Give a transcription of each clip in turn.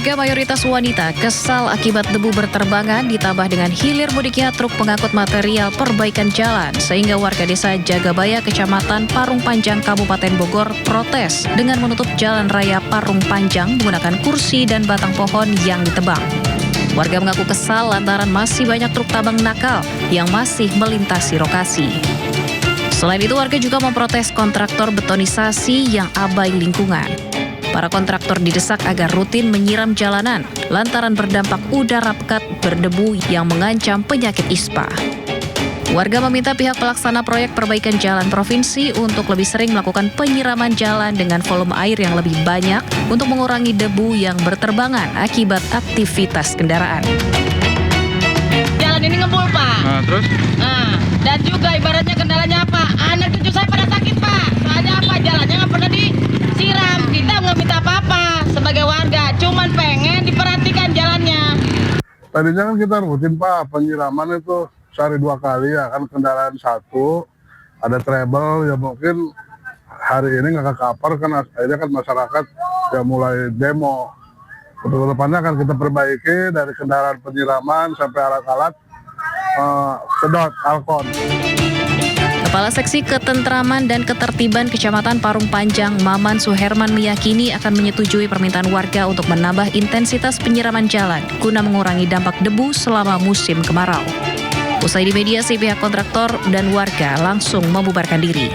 Warga mayoritas wanita kesal akibat debu berterbangan ditambah dengan hilir mudiknya truk pengangkut material perbaikan jalan sehingga warga desa Jagabaya, Kecamatan Parung Panjang, Kabupaten Bogor protes dengan menutup jalan raya Parung Panjang menggunakan kursi dan batang pohon yang ditebang. Warga mengaku kesal lantaran masih banyak truk tambang nakal yang masih melintasi lokasi. Selain itu, warga juga memprotes kontraktor betonisasi yang abai lingkungan. Para kontraktor didesak agar rutin menyiram jalanan lantaran berdampak udara pekat berdebu yang mengancam penyakit ispa. Warga meminta pihak pelaksana proyek perbaikan jalan provinsi untuk lebih sering melakukan penyiraman jalan dengan volume air yang lebih banyak untuk mengurangi debu yang berterbangan akibat aktivitas kendaraan. Jalan ini ngebul, Pak. Nah, terus? Nah, dan juga ibaratnya kendalanya apa? Anak cucu saya pada sakit, Pak. Soalnya apa? Jalannya nggak pernah disiram. Kita nggak minta apa-apa sebagai warga, cuman pengen diperhatikan jalannya. Tadinya kan kita rutin, Pak, penyiraman itu sehari 2 kali ya, kan kendaraan satu, ada trouble ya, mungkin hari ini nggak kekapar kan, akhirnya kan masyarakat ya mulai demo. Untuk depannya akan kita perbaiki dari kendaraan penyiraman sampai alat-alat sedot, alkon. Kepala Seksi Ketentraman dan Ketertiban Kecamatan Parung Panjang, Maman Suherman meyakini akan menyetujui permintaan warga untuk menambah intensitas penyiraman jalan guna mengurangi dampak debu selama musim kemarau. Usai dimediasi, pihak kontraktor dan warga langsung membubarkan diri.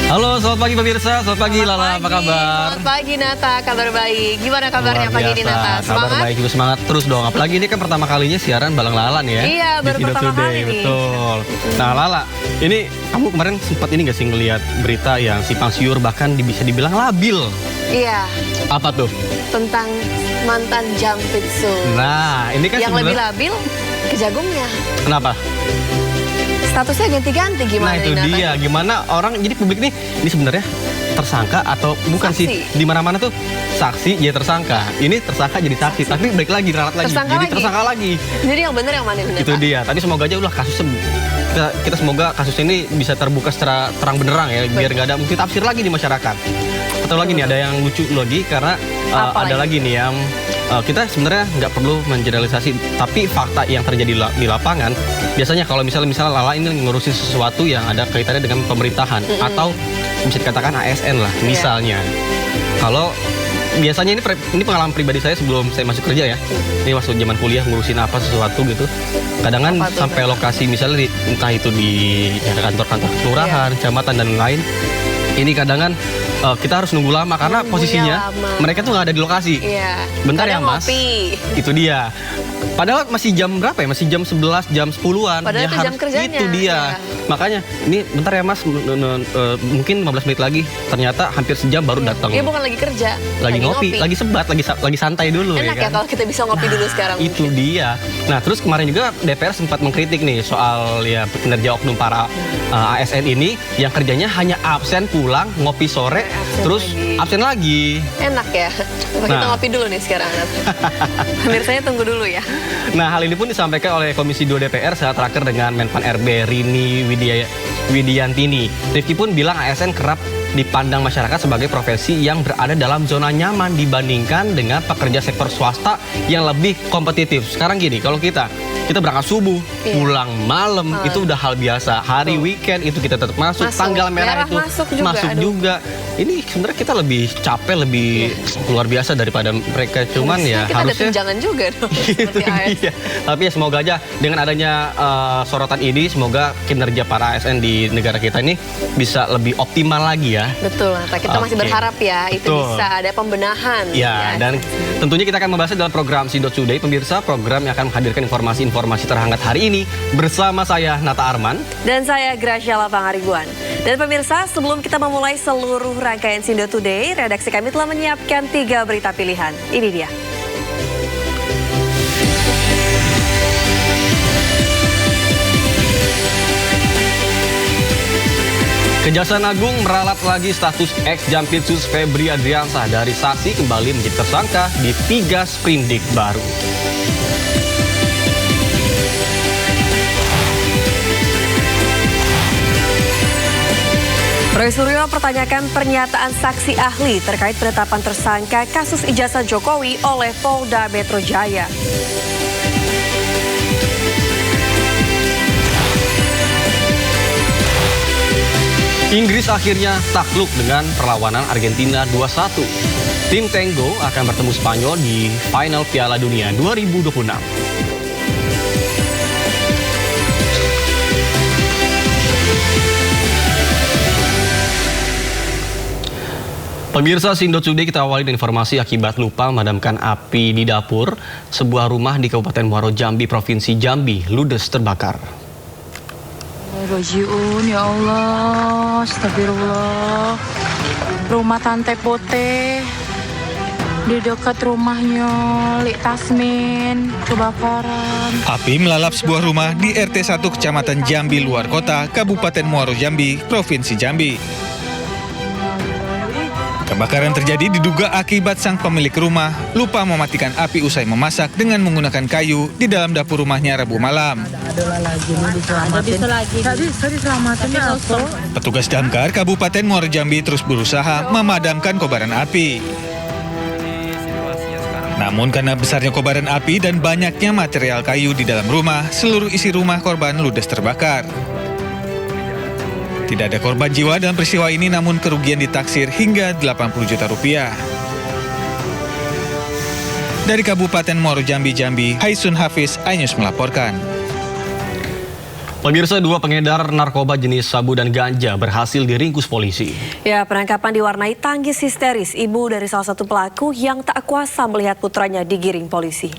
Halo, selamat pagi pemirsa, selamat pagi Lala, apa kabar? Selamat pagi Nata, kabar baik. Gimana kabarnya pagi ini Nata? Kabar baik juga, semangat terus dong. Apalagi ini kan pertama kalinya siaran Balang Lala nih ya. Iya, baru di pertama Today, kali nih. Betul. Nah Lala, ini kamu kemarin sempat ini nggak sih ngelihat berita yang simpang siur bahkan bisa dibilang labil? Iya, Apa tuh? tentang mantan Jampitsu. Nah, ini kan Yang lebih sebenarnya labil, Kejagungnya. kenapa? Statusnya ganti-ganti Nah gimana itu nih, Nata? dia, gimana orang jadi publik nih, ini sebenarnya tersangka atau bukan Saksi. sih? Di mana-mana tuh saksi jadi tersangka. Ini tersangka jadi saksi, tapi balik lagi ralat lagi. Tersangka Jadi lagi? tersangka lagi. Jadi yang bener yang mana nih, Nata? Itu dia. Tapi semoga aja ulah kasusnya kita semoga kasus ini bisa terbuka secara terang benderang ya, biar nggak ada multi tafsir lagi di masyarakat. Atau lagi nih ada yang lucu lagi karena Apa ada lagi nih yang kita sebenarnya nggak perlu mengeneralisasi, tapi fakta yang terjadi di lapangan biasanya kalau misalnya Lala ini ngurusin sesuatu yang ada kaitannya dengan pemerintahan atau bisa dikatakan ASN lah misalnya. Kalau biasanya ini pengalaman pribadi saya sebelum saya masuk kerja ya. Ini waktu zaman kuliah ngurusin apa sesuatu gitu. Kadang kan Apa tuh, sampai lokasi misalnya entah itu di kantor-kantor kelurahan, kecamatan dan lain. Ini kadang kan kita harus nunggu lama karena Nunggunya posisinya lama. mereka tuh nggak ada di lokasi. Iya. Bentar ya Kadang Mas. ngopi. Itu dia. Padahal masih jam berapa ya? Masih jam 11, jam 10-an. Padahal itu jam kerjanya. Itu dia. Iya. Makanya, ini bentar ya Mas, mungkin 15 menit lagi. Ternyata hampir sejam baru datang. Dia bukan lagi kerja. Lagi ngopi, lagi sebat, lagi santai dulu. Enak ya kan? kalau kita bisa ngopi dulu sekarang. Itu dia. Nah, terus kemarin juga DPR sempat mengkritik nih soal ya kinerja oknum para ASN ini yang kerjanya hanya absen pulang, ngopi sore, Absen terus lagi. absen lagi. Enak ya. Coba kita Nah. ngopi dulu nih sekarang. Pemirsanya tunggu dulu ya. Nah, hal ini pun disampaikan oleh Komisi 2 DPR saat terakhir dengan Menpan RB Rini Widiantini. Rifki pun bilang ASN kerap dipandang masyarakat sebagai profesi yang berada dalam zona nyaman dibandingkan dengan pekerja sektor swasta yang lebih kompetitif. Sekarang gini, kalau kita berangkat subuh, Iya. pulang malam, itu udah hal biasa. Hari weekend itu kita tetap masuk, tanggal merah itu masuk juga. Ini sebenarnya kita lebih capek, lebih luar biasa daripada mereka. Cuman ya kita ada harusnya tunjangan juga dong. itu seperti ASN. dia. Tapi ya semoga aja dengan adanya sorotan ini, semoga kinerja para ASN di negara kita ini bisa lebih optimal lagi ya. Betul, Nata. Kita masih Oke. berharap ya itu Betul. bisa ada pembenahan. Ya, dan tentunya kita akan membahasnya dalam program Sindo Today, pemirsa, program yang akan menghadirkan informasi-informasi terhangat hari ini bersama saya Nata Arman. Dan saya Gracia Lapangaribuan. Dan pemirsa, sebelum kita memulai seluruh rangkaian Sindo Today, redaksi kami telah menyiapkan 3 berita pilihan. Ini dia. Kejaksaan Agung meralat lagi status ex-Jampitsus Febri Adriansah dari saksi kembali menjadi tersangka di 3 sprindik baru. Roy Suryo pertanyakan pernyataan saksi ahli terkait penetapan tersangka kasus ijazah Jokowi oleh Polda Metro Jaya. Inggris akhirnya takluk dengan perlawanan Argentina 2-1. Tim Tango akan bertemu Spanyol di final Piala Dunia 2026. Pemirsa Sindo Today, kita awali dengan informasi akibat lupa memadamkan api di dapur. Sebuah rumah di Kabupaten Muaro Jambi, Provinsi Jambi, ludes terbakar. Rojiun, ya Allah, astagfirullah. Rumah Tante Pote di dekat rumahnya Lik Tasmin kebakaran. Api melalap sebuah rumah di RT 1 Kecamatan Jambi Luar Kota, Kabupaten Muaro Jambi, Provinsi Jambi. Kebakaran terjadi diduga akibat sang pemilik rumah lupa mematikan api usai memasak dengan menggunakan kayu di dalam dapur rumahnya Rabu malam. Petugas damkar Kabupaten Muaro Jambi terus berusaha memadamkan kobaran api. Namun karena besarnya kobaran api dan banyaknya material kayu di dalam rumah, seluruh isi rumah korban ludes terbakar. Tidak ada korban jiwa dalam peristiwa ini, namun kerugian ditaksir hingga 80 juta rupiah. Dari Kabupaten Muaro Jambi, Haisun Hafiz, iNews melaporkan. Pemirsa, 2 pengedar narkoba jenis sabu dan ganja berhasil diringkus polisi. Ya, penangkapan diwarnai tangis histeris ibu dari salah satu pelaku yang tak kuasa melihat putranya digiring polisi.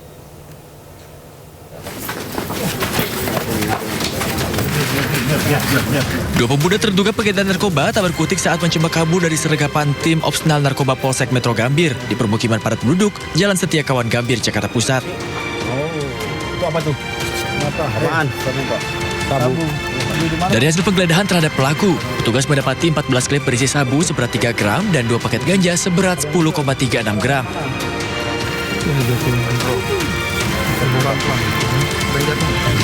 Dua pemuda terduga pengedar narkoba tak berkutik saat mencoba kabur dari sergapan tim Opsnal Narkoba Polsek Metro Gambir di permukiman padat penduduk Jalan Setiakawan Gambir, Jakarta Pusat. Itu apa tuh? Apaan? Sabu. Dari hasil penggeledahan terhadap pelaku, petugas mendapati 14 klip berisi sabu seberat 3 gram dan 2 paket ganja seberat 10,36 gram.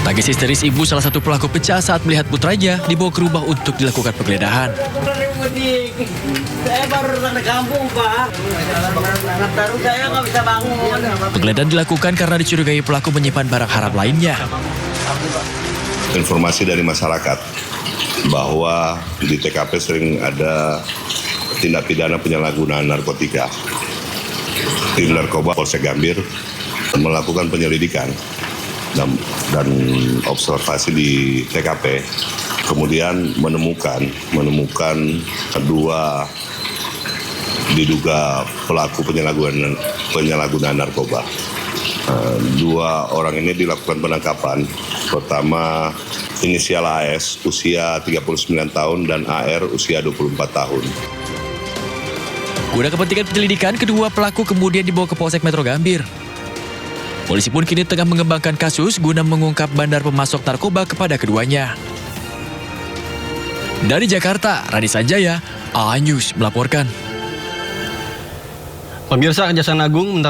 Tangis histeris ibu salah satu pelaku pecah saat melihat putranya dibawa ke rumah untuk dilakukan penggeledahan. Saya baru datang dari kampung, Pak. Anak baru saya nggak bisa bangun. Penggeledahan dilakukan karena dicurigai pelaku menyimpan barang haram lainnya. Informasi dari masyarakat bahwa di TKP sering ada tindak pidana penyalahgunaan narkotika. Tim Narkoba Polsek Gambir melakukan penyelidikan dan observasi di TKP, kemudian menemukan kedua diduga pelaku penyalahgunaan narkoba. 2 orang ini dilakukan penangkapan. Pertama, inisial AS usia 39 tahun dan AR usia 24 tahun. Guna kepentingan penyelidikan, kedua pelaku kemudian dibawa ke Polsek Metro Gambir. Polisi pun kini tengah mengembangkan kasus guna mengungkap bandar pemasok narkoba kepada keduanya. Dari Jakarta, Radi Sanjaya, iNews melaporkan. Pemirsa, Kejaksaan Agung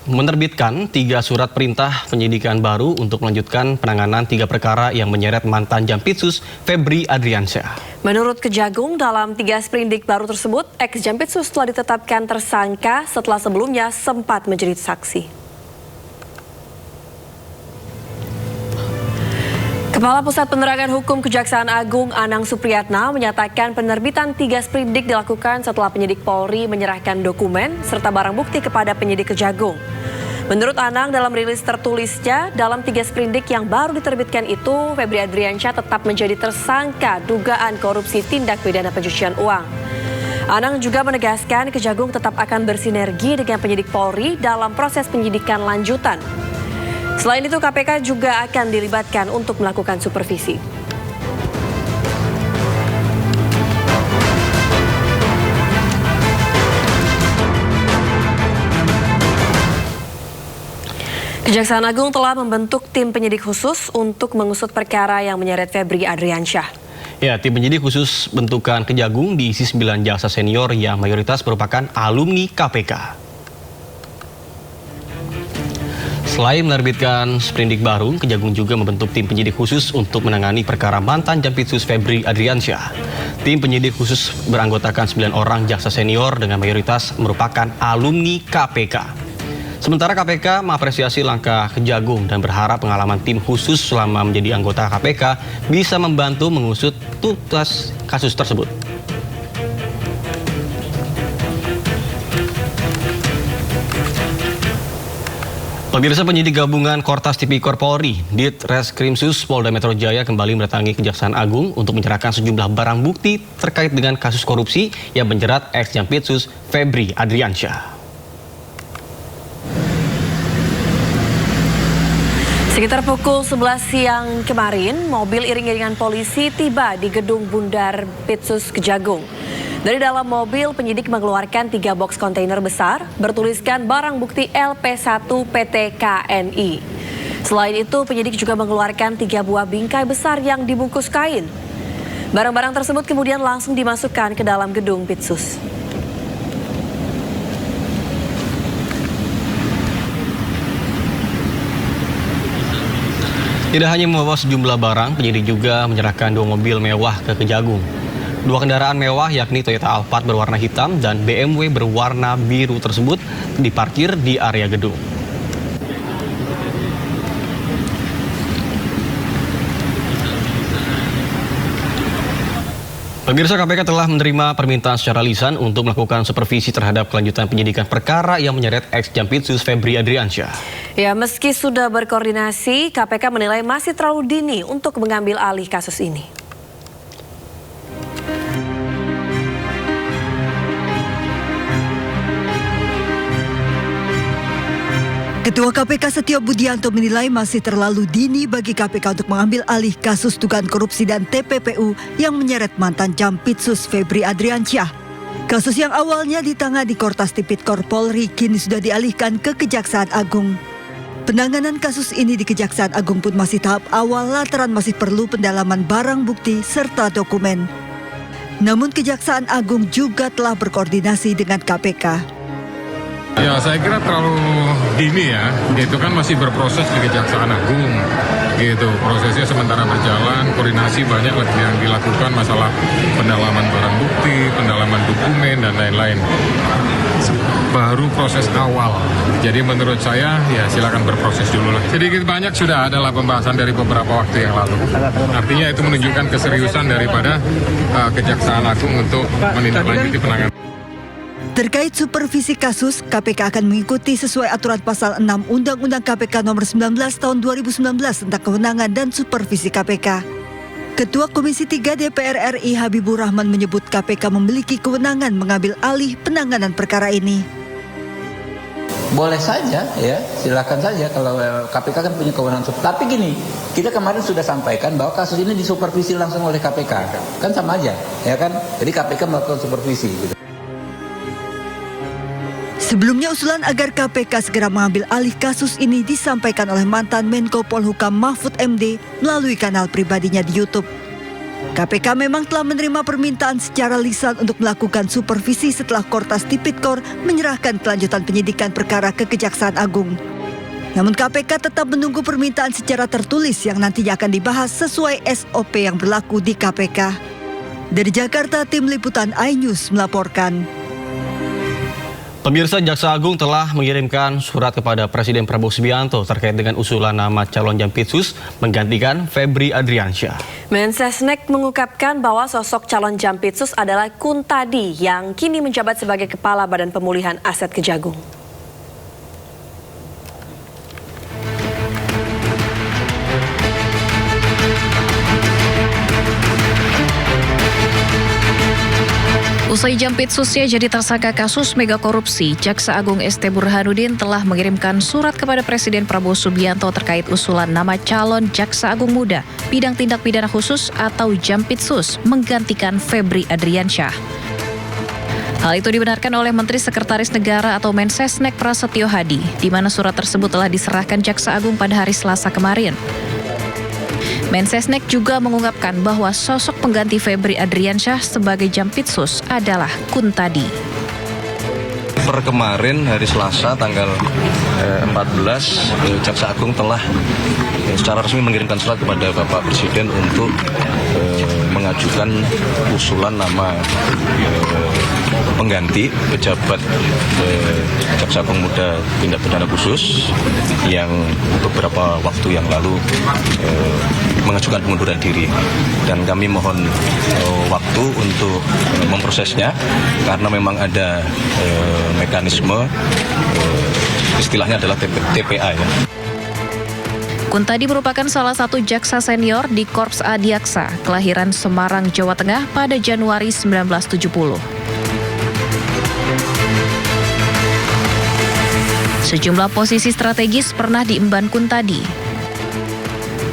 menerbitkan 3 surat perintah penyidikan baru untuk melanjutkan penanganan 3 perkara yang menyeret mantan Jampitsus Febri Adriansyah. Menurut Kejagung, dalam 3 sprindik baru tersebut, ex-Jampitsus telah ditetapkan tersangka setelah sebelumnya sempat menjadi saksi. Kepala Pusat Penerangan Hukum Kejaksaan Agung Anang Supriyatna menyatakan penerbitan 3 sprindik dilakukan setelah penyidik Polri menyerahkan dokumen serta barang bukti kepada penyidik Kejagung. Menurut Anang, dalam rilis tertulisnya, dalam 3 sprindik yang baru diterbitkan itu, Febri Adriansyah tetap menjadi tersangka dugaan korupsi tindak pidana pencucian uang. Anang juga menegaskan Kejagung tetap akan bersinergi dengan penyidik Polri dalam proses penyidikan lanjutan. Selain itu, KPK juga akan dilibatkan untuk melakukan supervisi. Kejaksaan Agung telah membentuk tim penyidik khusus untuk mengusut perkara yang menyeret Febri Adriansyah. Ya, tim penyidik khusus bentukan Kejagung diisi 9 jaksa senior yang mayoritas merupakan alumni KPK. Selain menerbitkan sprindik baru, Kejagung juga membentuk tim penyidik khusus untuk menangani perkara mantan Jampitsus Febri Adriansyah. Tim penyidik khusus beranggotakan 9 orang jaksa senior dengan mayoritas merupakan alumni KPK. Sementara KPK mengapresiasi langkah Kejagung dan berharap pengalaman tim khusus selama menjadi anggota KPK bisa membantu mengusut tuntas kasus tersebut. Pemirsa, penyidik gabungan Kortas Tipikor Polri, Ditreskrimsus Polda Metro Jaya kembali mendatangi Kejaksaan Agung untuk menyerahkan sejumlah barang bukti terkait dengan kasus korupsi yang menjerat ex-Jampitsus Febri Adriansyah. Sekitar pukul 11 siang kemarin, mobil iring-iringan polisi tiba di gedung Bundar Pitsus Kejagung. Dari dalam mobil, penyidik mengeluarkan 3 boks kontainer besar bertuliskan barang bukti LP1 PT KNI. Selain itu, penyidik juga mengeluarkan 3 buah bingkai besar yang dibungkus kain. Barang-barang tersebut kemudian langsung dimasukkan ke dalam gedung Pitsus. Tidak hanya membawa sejumlah barang, penyidik juga menyerahkan 2 mobil mewah ke Kejagung. 2 kendaraan mewah yakni Toyota Alphard berwarna hitam dan BMW berwarna biru tersebut diparkir di area gedung. Pemirsa, KPK telah menerima permintaan secara lisan untuk melakukan supervisi terhadap kelanjutan penyidikan perkara yang menyeret ex-Jampitsus Febri Adriansyah. Ya, meski sudah berkoordinasi, KPK menilai masih terlalu dini untuk mengambil alih kasus ini. Ketua KPK Setio Budianto menilai masih terlalu dini bagi KPK untuk mengambil alih kasus dugaan korupsi dan TPPU yang menyeret mantan Jampitsus Febri Adriansyah. Kasus yang awalnya ditangani Kortas Tipikor Polri kini sudah dialihkan ke Kejaksaan Agung. Penanganan kasus ini di Kejaksaan Agung pun masih tahap awal lantaran masih perlu pendalaman barang bukti serta dokumen. Namun Kejaksaan Agung juga telah berkoordinasi dengan KPK. Ya, saya kira terlalu dini ya. Itu kan masih berproses di Kejaksaan Agung. Gitu, prosesnya sementara berjalan, koordinasi banyak yang dilakukan, masalah pendalaman barang bukti, pendalaman dokumen dan lain-lain. Baru proses awal. Jadi menurut saya ya silakan berproses dulu lah. Sedikit banyak sudah adalah pembahasan dari beberapa waktu yang lalu. Artinya itu menunjukkan keseriusan daripada Kejaksaan Agung untuk menindaklanjuti penanganan. Terkait supervisi kasus, KPK akan mengikuti sesuai aturan pasal 6 Undang-Undang KPK nomor 19 tahun 2019 tentang kewenangan dan supervisi KPK. Ketua Komisi 3 DPR RI Habibur Rahman menyebut KPK memiliki kewenangan mengambil alih penanganan perkara ini. Boleh saja ya, silakan saja kalau KPK kan punya kewenangan. Tapi gini, kita kemarin sudah sampaikan bahwa kasus ini disupervisi langsung oleh KPK. Kan sama aja, ya kan? Jadi KPK melakukan supervisi gitu. Sebelumnya usulan agar KPK segera mengambil alih kasus ini disampaikan oleh mantan Menko Polhukam Mahfud MD melalui kanal pribadinya di YouTube. KPK memang telah menerima permintaan secara lisan untuk melakukan supervisi setelah Kortas Tipikor menyerahkan kelanjutan penyidikan perkara ke Kejaksaan Agung. Namun KPK tetap menunggu permintaan secara tertulis yang nantinya akan dibahas sesuai SOP yang berlaku di KPK. Dari Jakarta, Tim Liputan iNews melaporkan. Pemirsa, Jaksa Agung telah mengirimkan surat kepada Presiden Prabowo Subianto terkait dengan usulan nama calon Jampitsus menggantikan Febri Adriansyah. Mensesnek mengungkapkan bahwa sosok calon Jampitsus adalah Kuntadi yang kini menjabat sebagai Kepala Badan Pemulihan Aset Kejagung. Usai Jampitsusnya jadi tersangka kasus mega korupsi, Jaksa Agung ST Burhanuddin telah mengirimkan surat kepada Presiden Prabowo Subianto terkait usulan nama calon Jaksa Agung Muda bidang tindak pidana khusus atau Jampitsus menggantikan Febri Adriansyah. Hal itu dibenarkan oleh Menteri Sekretaris Negara atau Mensesnek Prasetyo Hadi, di mana surat tersebut telah diserahkan Jaksa Agung pada hari Selasa kemarin. Mensesnek juga mengungkapkan bahwa sosok pengganti Febri Adriansyah sebagai Jampitsus adalah Kuntadi. per kemarin hari Selasa tanggal 14 Jaksa Agung telah secara resmi mengirimkan surat kepada Bapak Presiden untuk mengajukan usulan nama pengganti pejabat Jaksa Agung Muda Tindak Pidana Khusus yang untuk beberapa waktu yang lalu mengajukan pengunduran diri, dan kami mohon waktu untuk memprosesnya karena memang ada mekanisme istilahnya adalah TPA ya. Kuntadi merupakan salah satu jaksa senior di Korps Adiaksa, kelahiran Semarang, Jawa Tengah pada Januari 1970. Sejumlah posisi strategis pernah diemban Kuntadi.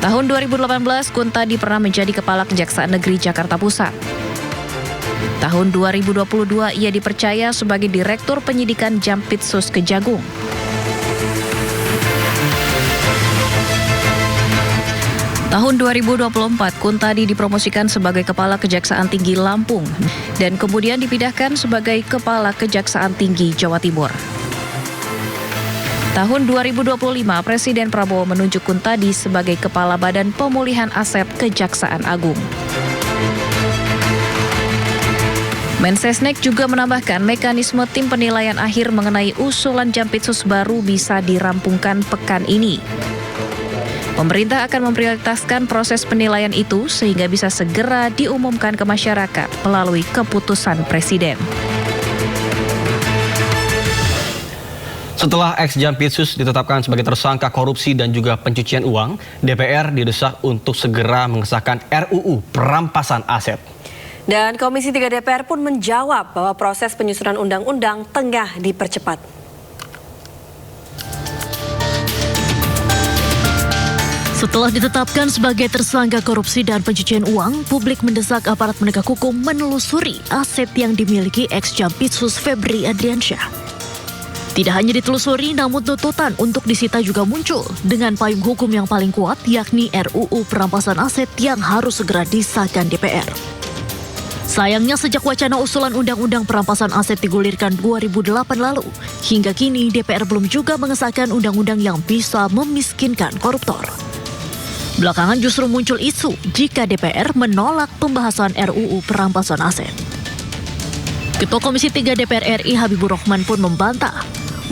Tahun 2018, Kuntadi pernah menjadi Kepala Kejaksaan Negeri Jakarta Pusat. Tahun 2022, ia dipercaya sebagai Direktur Penyidikan Jampitsus Kejagung. Tahun 2024, Kuntadi dipromosikan sebagai Kepala Kejaksaan Tinggi Lampung dan kemudian dipindahkan sebagai Kepala Kejaksaan Tinggi Jawa Timur. Tahun 2025, Presiden Prabowo menunjuk Kuntadi sebagai Kepala Badan Pemulihan Aset Kejaksaan Agung. Mensesnek juga menambahkan mekanisme tim penilaian akhir mengenai usulan Jampitsus baru bisa dirampungkan pekan ini. Pemerintah akan memprioritaskan proses penilaian itu sehingga bisa segera diumumkan ke masyarakat melalui keputusan Presiden. Setelah ex-Jampitsus ditetapkan sebagai tersangka korupsi dan juga pencucian uang, DPR didesak untuk segera mengesahkan RUU Perampasan Aset. Dan Komisi 3 DPR pun menjawab bahwa proses penyusunan undang-undang tengah dipercepat. Setelah ditetapkan sebagai tersangka korupsi dan pencucian uang, publik mendesak aparat penegak hukum menelusuri aset yang dimiliki ex-Jampitsus Febri Adriansyah. Tidak hanya ditelusuri, namun tuntutan untuk disita juga muncul dengan payung hukum yang paling kuat, yakni RUU Perampasan Aset yang harus segera disahkan DPR. Sayangnya sejak wacana usulan Undang-Undang Perampasan Aset digulirkan 2008 lalu, hingga kini DPR belum juga mengesahkan undang-undang yang bisa memiskinkan koruptor. Belakangan justru muncul isu jika DPR menolak pembahasan RUU Perampasan Aset. Ketua Komisi 3 DPR RI Habibur Rahman pun membantah.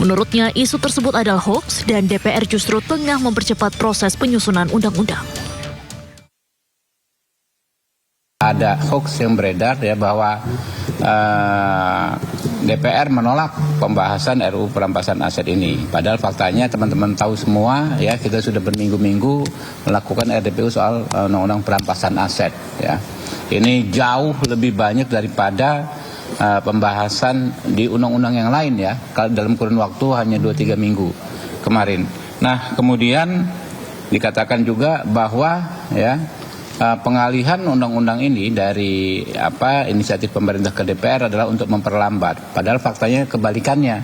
Menurutnya isu tersebut adalah hoaks dan DPR justru tengah mempercepat proses penyusunan undang-undang. Ada hoax yang beredar ya bahwa DPR menolak pembahasan RUU Perampasan Aset ini. Padahal faktanya teman-teman tahu semua ya, kita sudah berminggu-minggu melakukan RDPU soal Undang-Undang Perampasan Aset ya. Ini jauh lebih banyak daripada pembahasan di undang-undang yang lain ya, dalam kurun waktu hanya 2-3 minggu kemarin. Nah, kemudian dikatakan juga bahwa ya pengalihan undang-undang ini dari inisiatif pemerintah ke DPR adalah untuk memperlambat. Padahal faktanya kebalikannya.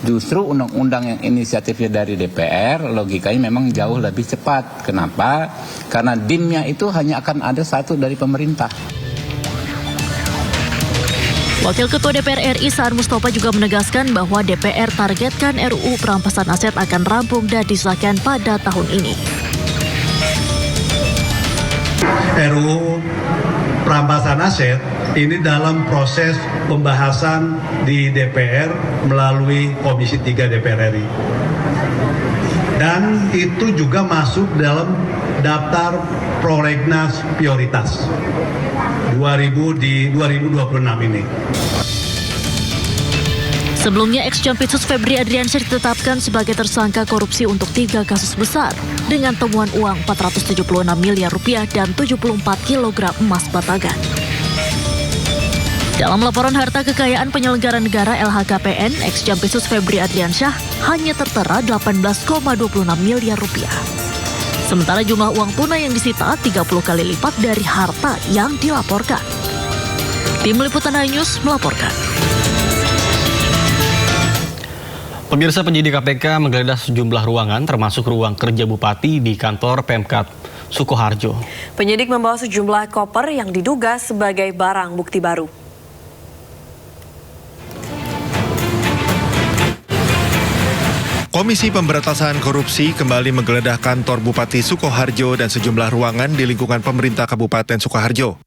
Justru undang-undang yang inisiatifnya dari DPR logikanya memang jauh lebih cepat. Kenapa? Karena DIM-nya itu hanya akan ada satu dari pemerintah. Wakil Ketua DPR RI Saan Mustafa juga menegaskan bahwa DPR targetkan RUU Perampasan Aset akan rampung dan disahkan pada tahun ini. RUU Perampasan Aset ini dalam proses pembahasan di DPR melalui Komisi 3 DPR RI. Dan itu juga masuk dalam daftar prolegnas prioritas 2026 ini. Sebelumnya, ex-Jampitsus Febri Adriansyah ditetapkan sebagai tersangka korupsi untuk 3 kasus besar dengan temuan uang 476 miliar rupiah dan 74 kg emas batangan. Dalam laporan harta kekayaan penyelenggara negara LHKPN, ex-Jampitsus Febri Adriansyah hanya tertera 18,26 miliar rupiah. Sementara jumlah uang tunai yang disita 30 kali lipat dari harta yang dilaporkan. Tim Liputan News melaporkan. Pemirsa, penyidik KPK menggeledah sejumlah ruangan termasuk ruang kerja Bupati di kantor Pemkat Sukoharjo. Penyidik membawa sejumlah koper yang diduga sebagai barang bukti baru. Komisi Pemberantasan Korupsi kembali menggeledah kantor Bupati Sukoharjo dan sejumlah ruangan di lingkungan pemerintah Kabupaten Sukoharjo.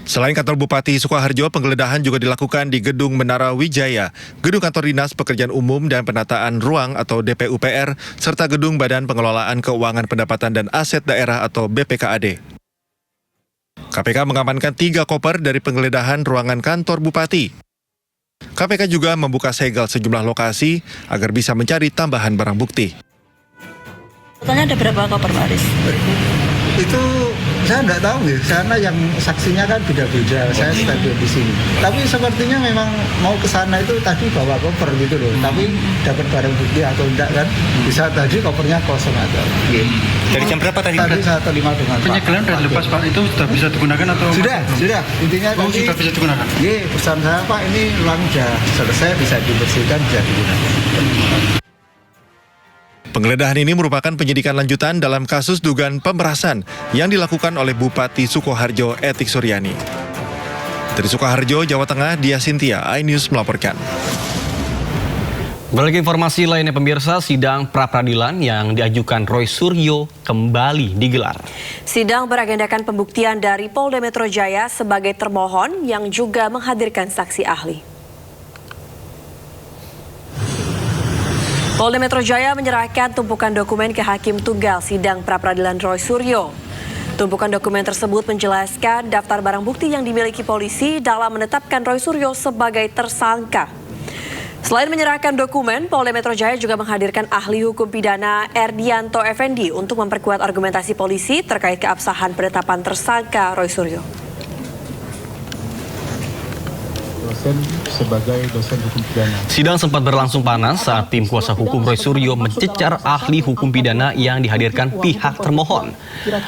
Selain kantor Bupati Sukoharjo, penggeledahan juga dilakukan di Gedung Menara Wijaya, Gedung Kantor Dinas Pekerjaan Umum dan Penataan Ruang atau DPUPR, serta Gedung Badan Pengelolaan Keuangan Pendapatan dan Aset Daerah atau BPKAD. KPK mengamankan 3 koper dari penggeledahan ruangan kantor Bupati. KPK juga membuka segel sejumlah lokasi agar bisa mencari tambahan barang bukti. Totalnya ada berapa koper, Pak Aris? Itu saya nggak tahu ya, karena yang saksinya kan beda-beda, saya stadion di sini. Tapi sepertinya memang mau ke sana itu tadi bawa koper gitu loh, tapi dapat barang bukti atau enggak kan, bisa tadi kopernya kosong atau Dari jam berapa tadi? Tadi 1.05 dengan Pak. Penyegelan sudah lepas Pak, itu sudah bisa digunakan atau? Sudah, intinya tadi. Sudah bisa digunakan? Iya, pesan saya Pak, ini ulang sudah selesai, bisa dibersihkan, bisa digunakan. Penggeledahan ini merupakan penyidikan lanjutan dalam kasus dugaan pemerasan yang dilakukan oleh Bupati Sukoharjo Etik Suryani. Dari Sukoharjo, Jawa Tengah, Dia Sintia, iNews melaporkan. Beralih informasi lainnya pemirsa, sidang pra-peradilan yang diajukan Roy Suryo kembali digelar. Sidang beragendakan pembuktian dari Polda Metro Jaya sebagai termohon yang juga menghadirkan saksi ahli. Polda Metro Jaya menyerahkan tumpukan dokumen ke Hakim Tunggal Sidang Pra-peradilan Roy Suryo. Tumpukan dokumen tersebut menjelaskan daftar barang bukti yang dimiliki polisi dalam menetapkan Roy Suryo sebagai tersangka. Selain menyerahkan dokumen, Polda Metro Jaya juga menghadirkan ahli hukum pidana Erdianto Effendi untuk memperkuat argumentasi polisi terkait keabsahan penetapan tersangka Roy Suryo. Sebagai dosen hukum pidana. Sidang sempat berlangsung panas saat tim kuasa hukum Roy Suryo mencecar ahli hukum pidana yang dihadirkan pihak termohon.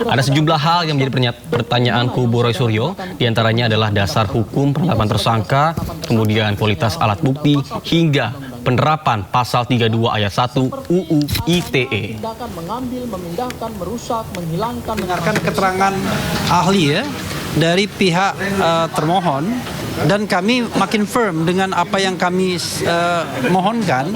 Ada sejumlah hal yang menjadi pertanyaan kubu Roy Suryo, diantaranya adalah dasar hukum penetapan tersangka, kemudian kualitas alat bukti, hingga penerapan pasal 32 ayat 1 UU ITE. Mengambil, memindahkan, merusak, menghilangkan, mendengarkan keterangan ahli ya dari pihak termohon. Dan kami makin firm dengan apa yang kami mohonkan.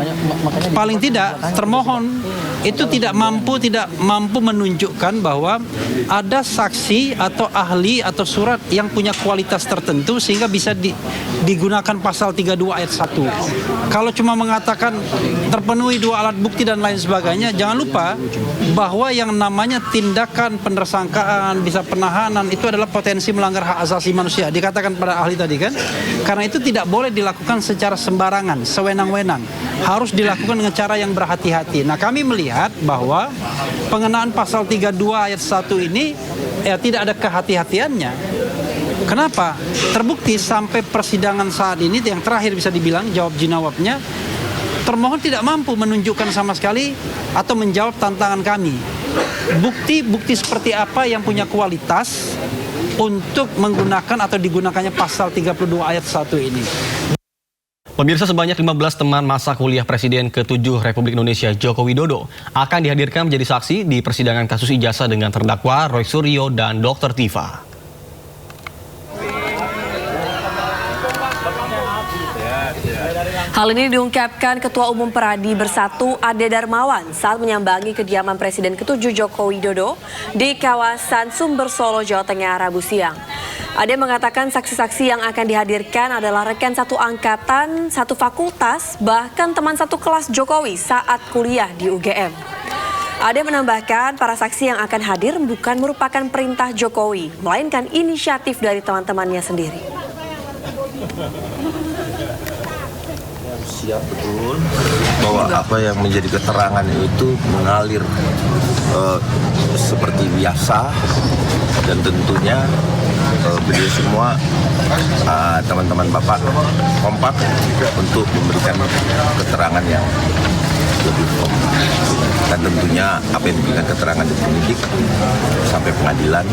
Paling tidak termohon itu tidak mampu menunjukkan bahwa ada saksi atau ahli atau surat yang punya kualitas tertentu sehingga bisa digunakan pasal 32 ayat 1. Kalau cuma mengatakan terpenuhi 2 alat bukti dan lain sebagainya, jangan lupa bahwa yang namanya tindakan penersangkaan, bisa penahanan itu adalah potensi melanggar hak asasi manusia. Dikatakan pada ahli tadi kan. Karena itu tidak boleh dilakukan secara sembarangan, sewenang-wenang. Harus dilakukan dengan cara yang berhati-hati. Nah, kami melihat bahwa pengenaan pasal 32 ayat 1 ini tidak ada kehati-hatiannya. Kenapa? Terbukti sampai persidangan saat ini yang terakhir bisa dibilang jawab jinawabnya, termohon tidak mampu menunjukkan sama sekali atau menjawab tantangan kami. Bukti seperti apa yang punya kualitas untuk menggunakan atau digunakannya pasal 32 ayat 1 ini. Pemirsa, sebanyak 15 teman masa kuliah Presiden ke-7 Republik Indonesia Joko Widodo akan dihadirkan menjadi saksi di persidangan kasus ijazah dengan terdakwa Roy Suryo dan Dr. Tifa. Hal ini diungkapkan Ketua Umum Peradi Bersatu Ade Darmawan saat menyambangi kediaman Presiden ke-7 Joko Widodo di kawasan Sumber Solo, Jawa Tengah, Rabu siang. Ade mengatakan saksi-saksi yang akan dihadirkan adalah rekan satu angkatan, satu fakultas, bahkan teman satu kelas Jokowi saat kuliah di UGM. Ade menambahkan para saksi yang akan hadir bukan merupakan perintah Jokowi, melainkan inisiatif dari teman-temannya sendiri. Siap betul bahwa apa yang menjadi keterangan itu mengalir seperti biasa, dan tentunya beliau semua teman-teman Bapak kompak untuk memberikan keterangan yang lebih kompak, dan tentunya apa yang diberikan keterangan dari penyidik sampai pengadilan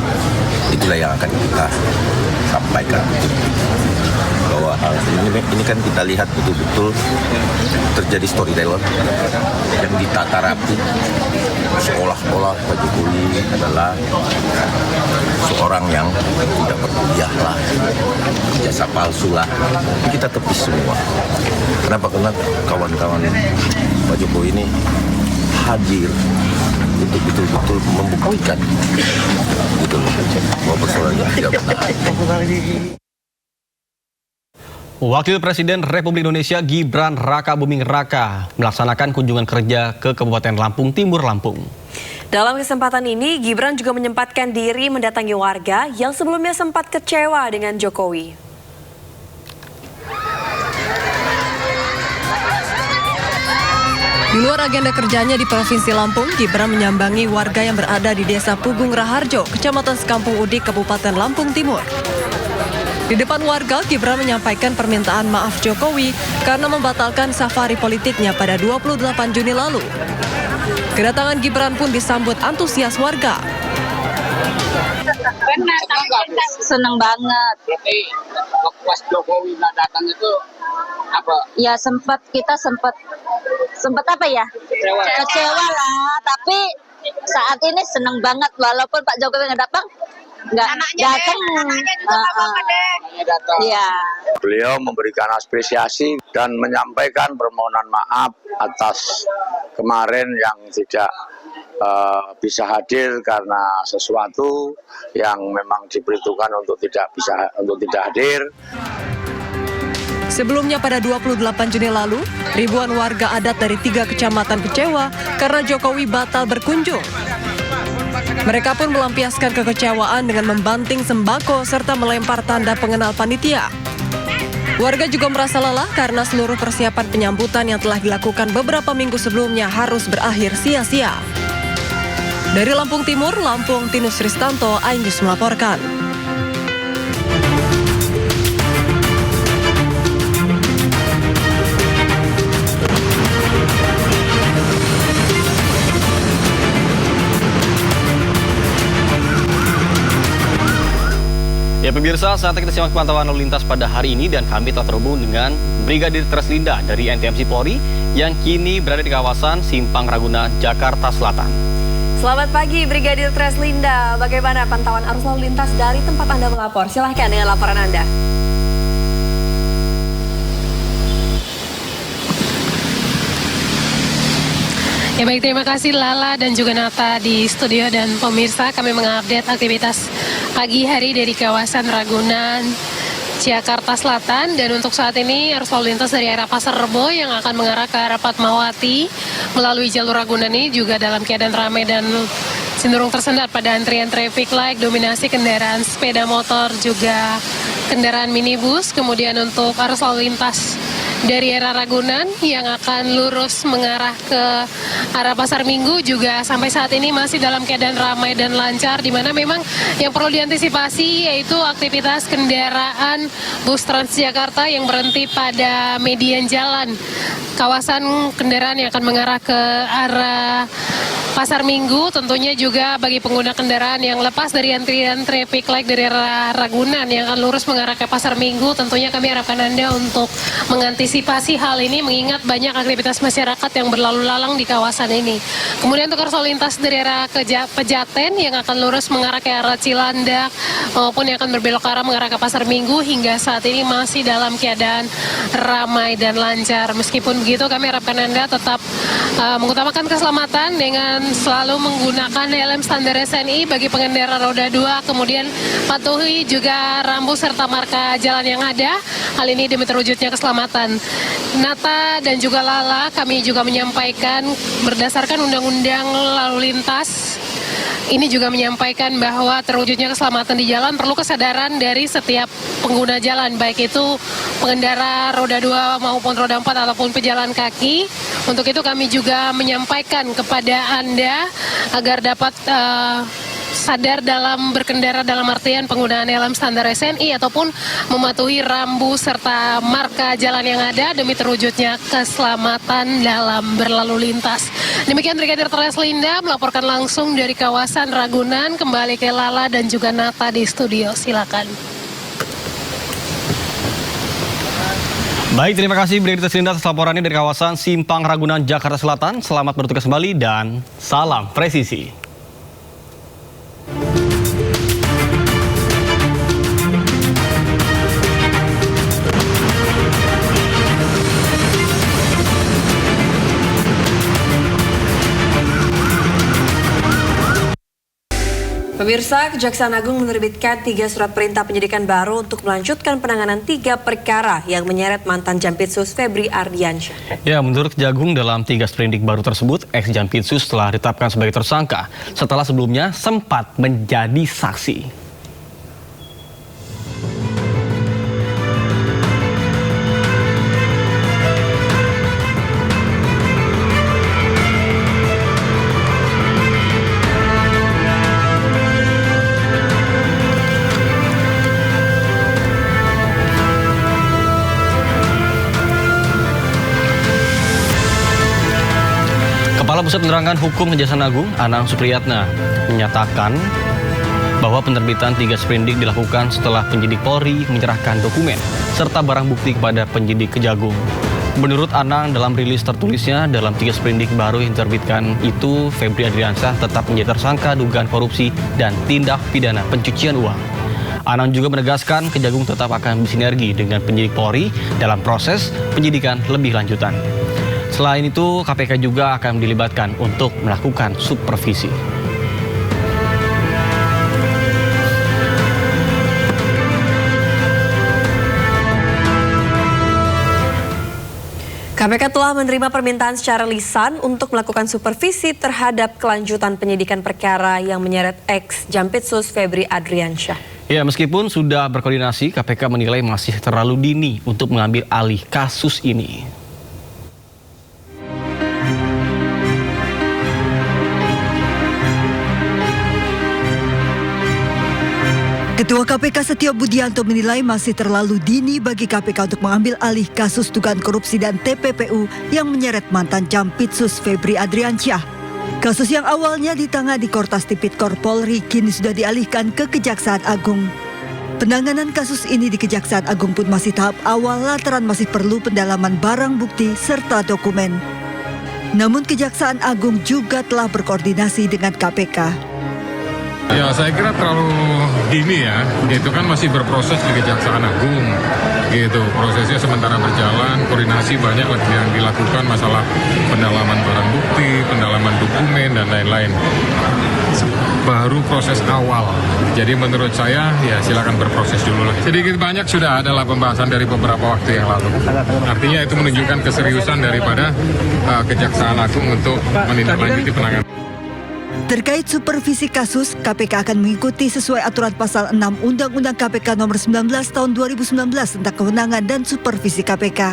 itulah yang akan kita sampaikan. Bahwa ini kan kita lihat betul-betul terjadi storyteller yang ditata rapi seolah-olah Pak Jokowi adalah seorang yang tidak berkuliah lah, jasa palsu lah. Kita tepis semua. Kenapa? Karena kawan-kawan Pak Jokowi ini hadir untuk betul-betul membuktikan gitu loh, bahwa persoalannya tidak benar. Wakil Presiden Republik Indonesia Gibran Rakabuming Raka melaksanakan kunjungan kerja ke Kabupaten Lampung Timur, Lampung. Dalam kesempatan ini, Gibran juga menyempatkan diri mendatangi warga yang sebelumnya sempat kecewa dengan Jokowi. Di luar agenda kerjanya di Provinsi Lampung, Gibran menyambangi warga yang berada di Desa Pugung Raharjo, Kecamatan Sekampung Udik, Kabupaten Lampung Timur. Di depan warga, Gibran menyampaikan permintaan maaf Jokowi karena membatalkan safari politiknya pada 28 Juni lalu. Kedatangan Gibran pun disambut antusias warga. Seneng banget. Berarti pas Jokowi nggak datang itu apa? Ya kita sempat apa ya? Kecewa lah. Tapi saat ini seneng banget walaupun Pak Jokowi nggak datang. Datang. Iya. Beliau memberikan apresiasi dan menyampaikan permohonan maaf atas kemarin yang tidak bisa hadir karena sesuatu yang memang diperhitungkan untuk tidak hadir. Sebelumnya pada 28 Juni lalu, ribuan warga adat dari 3 kecamatan kecewa karena Jokowi batal berkunjung. Mereka pun melampiaskan kekecewaan dengan membanting sembako serta melempar tanda pengenal panitia. Warga juga merasa lelah karena seluruh persiapan penyambutan yang telah dilakukan beberapa minggu sebelumnya harus berakhir sia-sia. Dari Lampung Timur, Lampung, Tinus Ristanto, iNews melaporkan. Ya pemirsa, saatnya kita simak pantauan lalu lintas pada hari ini dan kami telah terhubung dengan Brigadir Treslinda dari NTMC Polri yang kini berada di kawasan Simpang Ragunan, Jakarta Selatan. Selamat pagi Brigadir Treslinda, bagaimana pantauan arus lalu lintas dari tempat Anda melapor? Silahkan dengan laporan Anda. Ya baik, terima kasih Lala dan juga Nata di studio dan pemirsa. Kami mengupdate aktivitas pagi hari dari kawasan Ragunan, Jakarta Selatan. Dan untuk saat ini arus lalu lintas dari arah Pasar Rebo yang akan mengarah ke arah Fatmawati melalui jalur Ragunan ini juga dalam keadaan ramai dan cenderung tersendat pada antrian traffic light, dominasi kendaraan sepeda motor juga kendaraan minibus. Kemudian untuk arus lalu lintas dari arah Ragunan yang akan lurus mengarah ke arah Pasar Minggu juga sampai saat ini masih dalam keadaan ramai dan lancar, di mana memang yang perlu diantisipasi yaitu aktivitas kendaraan bus Transjakarta yang berhenti pada median jalan kawasan kendaraan yang akan mengarah ke arah Pasar Minggu. Tentunya juga bagi pengguna kendaraan yang lepas dari antrian traffic light dari arah Ragunan yang akan lurus mengarah ke Pasar Minggu, tentunya kami harapkan Anda untuk mengantisipasi hal ini mengingat banyak aktivitas masyarakat yang berlalu lalang di kawasan ini. Kemudian untuk arus lalu lintas dari arah Pejaten yang akan lurus mengarah ke arah Cilandak maupun yang akan berbelok ke arah mengarah ke Pasar Minggu hingga saat ini masih dalam keadaan ramai dan lancar. Meskipun begitu, kami harapkan Anda tetap mengutamakan keselamatan dengan selalu menggunakan helm standar SNI bagi pengendara roda 2, kemudian patuhi juga rambu serta marka jalan yang ada. Hal ini demi terwujudnya keselamatan. Nata dan juga Lala, kami juga menyampaikan berdasarkan Undang-Undang Lalu Lintas, ini juga menyampaikan bahwa terwujudnya keselamatan di jalan perlu kesadaran dari setiap pengguna jalan, baik itu pengendara roda 2 maupun roda 4 ataupun pejalan kaki. Untuk itu kami juga menyampaikan kepada Anda agar dapat sadar dalam berkendara dalam artian penggunaan helm standar SNI ataupun mematuhi rambu serta marka jalan yang ada demi terwujudnya keselamatan dalam berlalu lintas. Demikian Brigadir Treslinda melaporkan langsung dari kawasan Ragunan. Kembali ke Lala dan juga Nata di studio, silakan. Baik, terima kasih Brigadier Srinda atas laporannya dari kawasan Simpang Ragunan, Jakarta Selatan. Selamat bertugas kembali dan salam presisi. Pemirsa, Kejaksaan Agung menerbitkan 3 surat perintah penyidikan baru untuk melanjutkan penanganan 3 perkara yang menyeret mantan Jampitsus Febri Ardiansyah. Ya, menurut Kejagung dalam 3 sprindik baru tersebut, ex-Jampitsus telah ditetapkan sebagai tersangka setelah sebelumnya sempat menjadi saksi. Kepala Pusat Penerangan Hukum Kejaksaan Agung, Anang Supriyatna, menyatakan bahwa penerbitan 3 sprindik dilakukan setelah penyidik Polri menyerahkan dokumen serta barang bukti kepada penyidik Kejagung. Menurut Anang, dalam rilis tertulisnya, dalam 3 sprindik baru yang diterbitkan itu, Febri Ardiansyah tetap menjadi tersangka dugaan korupsi dan tindak pidana pencucian uang. Anang juga menegaskan Kejagung tetap akan bersinergi dengan penyidik Polri dalam proses penyidikan lebih lanjutan. Selain itu, KPK juga akan dilibatkan untuk melakukan supervisi. KPK telah menerima permintaan secara lisan untuk melakukan supervisi terhadap kelanjutan penyidikan perkara yang menyeret ex-Jampitsus Febri Ardiansyah. Ya, meskipun sudah berkoordinasi, KPK menilai masih terlalu dini untuk mengambil alih kasus ini. Ketua KPK Setio Budianto menilai masih terlalu dini bagi KPK untuk mengambil alih kasus dugaan korupsi dan TPPU yang menyeret mantan Jampitsus Febri Ardiansyah. Kasus yang awalnya ditangani Kortas Tipikor Polri kini sudah dialihkan ke Kejaksaan Agung. Penanganan kasus ini di Kejaksaan Agung pun masih tahap awal lantaran masih perlu pendalaman barang bukti serta dokumen. Namun Kejaksaan Agung juga telah berkoordinasi dengan KPK. Ya, saya kira terlalu dini ya. Itu kan masih berproses di Kejaksaan Agung. Gitu, prosesnya sementara berjalan, koordinasi banyak lagi yang dilakukan, masalah pendalaman barang bukti, pendalaman dokumen dan lain-lain. Baru proses awal. Jadi menurut saya ya silakan berproses dulu lah. Sedikit banyak sudah adalah pembahasan dari beberapa waktu yang lalu. Artinya itu menunjukkan keseriusan daripada Kejaksaan Agung untuk menindaklanjuti penanganan. Terkait supervisi kasus, KPK akan mengikuti sesuai aturan pasal 6 Undang-Undang KPK nomor 19 tahun 2019 tentang kewenangan dan supervisi KPK.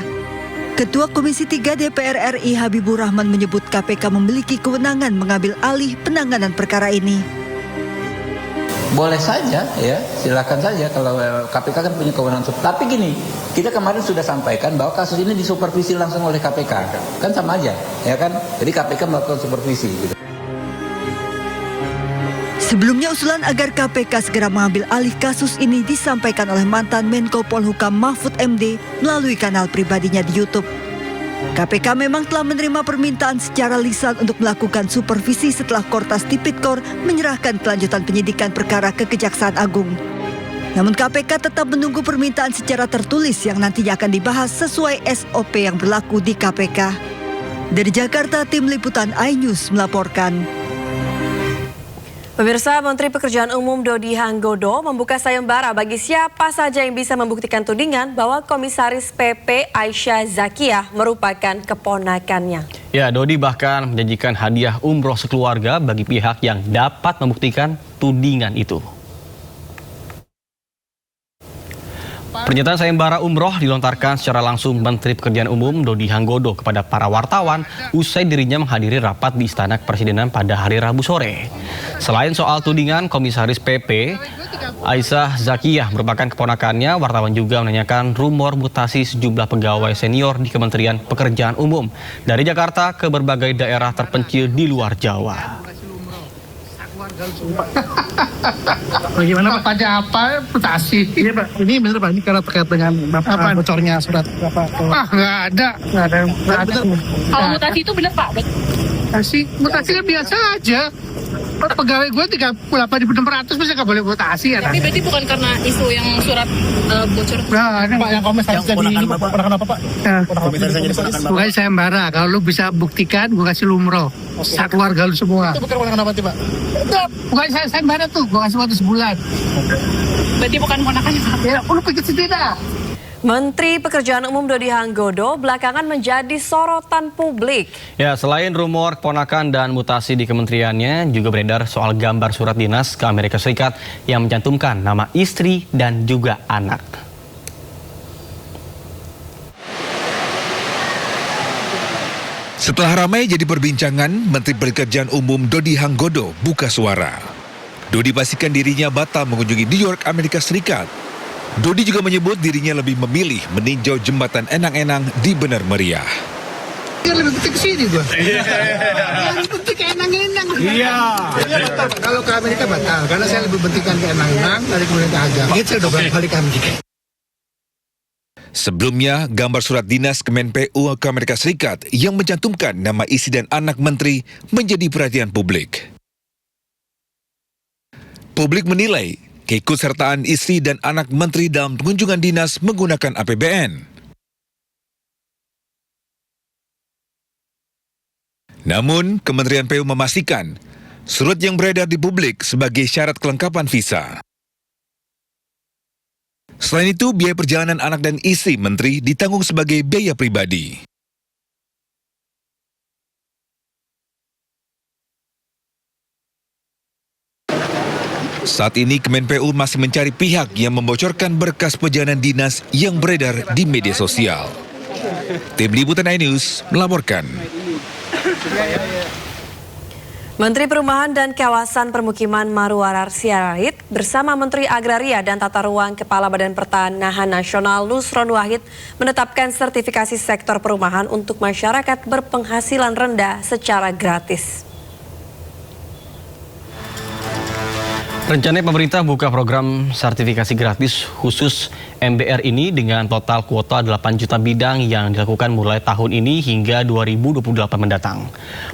Ketua Komisi 3 DPR RI Habibur Rahman menyebut KPK memiliki kewenangan mengambil alih penanganan perkara ini. Boleh saja ya, silakan saja kalau KPK kan punya kewenangan. Tapi gini, kita kemarin sudah sampaikan bahwa kasus ini disupervisi langsung oleh KPK. Kan sama aja, ya kan? Jadi KPK melakukan supervisi gitu. Sebelumnya usulan agar KPK segera mengambil alih kasus ini disampaikan oleh mantan Menko Polhukam Mahfud MD melalui kanal pribadinya di YouTube. KPK memang telah menerima permintaan secara lisan untuk melakukan supervisi setelah Kortas Tipikor menyerahkan kelanjutan penyidikan perkara ke Kejaksaan Agung. Namun KPK tetap menunggu permintaan secara tertulis yang nantinya akan dibahas sesuai SOP yang berlaku di KPK. Dari Jakarta, Tim Liputan iNews melaporkan. Pemirsa, Menteri Pekerjaan Umum Dodi Hanggodo membuka sayembara bagi siapa saja yang bisa membuktikan tudingan bahwa Komisaris PP Aisyah Zakiyah merupakan keponakannya. Ya, Dodi bahkan menjanjikan hadiah umroh sekeluarga bagi pihak yang dapat membuktikan tudingan itu. Pernyataan sayembara umroh dilontarkan secara langsung Menteri Pekerjaan Umum Dodi Hanggodo kepada para wartawan usai dirinya menghadiri rapat di Istana Kepresidenan pada hari Rabu sore. Selain soal tudingan Komisaris PP, Aisyah Zakiyah merupakan keponakannya, wartawan juga menanyakan rumor mutasi sejumlah pegawai senior di Kementerian Pekerjaan Umum dari Jakarta ke berbagai daerah terpencil di luar Jawa. Bagaimana Pak? Pada apa mutasi? Iya Pak, ini benar Pak, ini karena terkait dengan bocornya surat Bapak. Nggak ada. Kalau mutasi itu benar Pak? Mutasi kan biasa aja. Pegawai gue 38.600 bisa nggak boleh mutasi ya? Tapi berarti bukan karena isu yang surat bocor? Nah, Pak yang komisaris jadi ini ponakan apa Pak? Bukan sayembara. Kalau lu bisa buktikan, gue kasih lumroh. Satu keluarga lu semua. Itu bukan ponakan apa Pak? Bukan sayembara tuh, gue kasih waktu sebulan. Berarti bukan ponakannya Pak? Ya, lu pikir sendiri dah. Menteri Pekerjaan Umum Dodi Hanggodo belakangan menjadi sorotan publik. Ya, selain rumor keponakan dan mutasi di kementeriannya, juga beredar soal gambar surat dinas ke Amerika Serikat yang mencantumkan nama istri dan juga anak. Setelah ramai jadi perbincangan, Menteri Pekerjaan Umum Dodi Hanggodo buka suara. Dodi pastikan dirinya batal mengunjungi New York, Amerika Serikat. Dodi juga menyebut dirinya lebih memilih meninjau jembatan Enang-Enang di Bener Meriah. Lebih penting ke sini gua. Lebih penting ke Enang-Enang. Iya. Kalau ke Amerika batal, karena saya lebih pentingkan ke Enang-Enang dari kemudian ke agama. Gitu udah balik ke Amerika. Sebelumnya, gambar surat dinas Kemen PU ke Amerika Serikat yang mencantumkan nama istri dan anak menteri menjadi perhatian publik. Publik menilai keikutsertaan istri dan anak menteri dalam kunjungan dinas menggunakan APBN. Namun, Kementerian PU memastikan surat yang beredar di publik sebagai syarat kelengkapan visa. Selain itu, biaya perjalanan anak dan istri menteri ditanggung sebagai biaya pribadi. Saat ini Kemen PU masih mencari pihak yang membocorkan berkas perjalanan dinas yang beredar di media sosial. Tim Liputan iNews melaporkan. Menteri Perumahan dan Kawasan Permukiman Marwarar Sirait bersama Menteri Agraria dan Tata Ruang Kepala Badan Pertanahan Nasional Nusron Wahid menetapkan sertifikasi sektor perumahan untuk masyarakat berpenghasilan rendah secara gratis. Rencananya pemerintah buka program sertifikasi gratis khusus MBR ini dengan total kuota 8 juta bidang yang dilakukan mulai tahun ini hingga 2028 mendatang.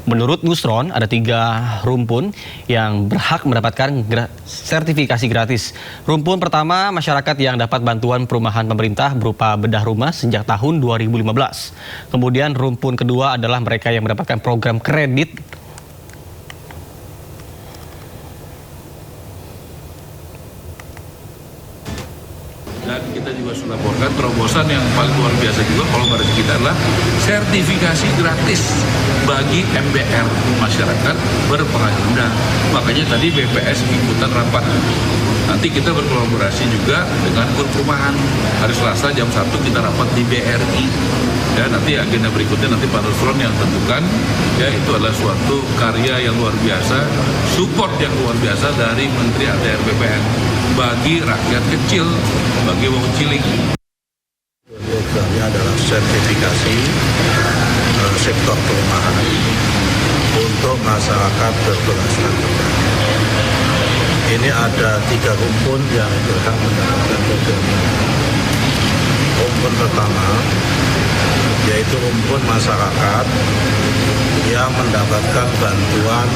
Menurut Nusron, ada 3 rumpun yang berhak mendapatkan sertifikasi gratis. Rumpun pertama, masyarakat yang dapat bantuan perumahan pemerintah berupa bedah rumah sejak tahun 2015. Kemudian rumpun kedua adalah mereka yang mendapatkan program kredit dan kita juga sudah laporkan terobosan yang paling luar biasa juga kalau pada kita adalah sertifikasi gratis bagi MBR masyarakat berpenghasilan rendah. Makanya tadi BPS ikutan rapat. Nanti kita berkolaborasi juga dengan perumahan. Hari Selasa jam 1 kita rapat di BRI. Ya, nanti agenda berikutnya nanti Pak Nusron yang tentukan. Ya, itu adalah suatu karya yang luar biasa, support yang luar biasa dari Menteri ATR BPN bagi rakyat kecil, bagi wong cilik. Programnya adalah sertifikasi sektor perumahan untuk masyarakat berpenghasilan rendah. Ini ada 3 rumpun yang berhak mendapatkan program. Rumpun pertama yaitu rumpun masyarakat yang mendapatkan bantuan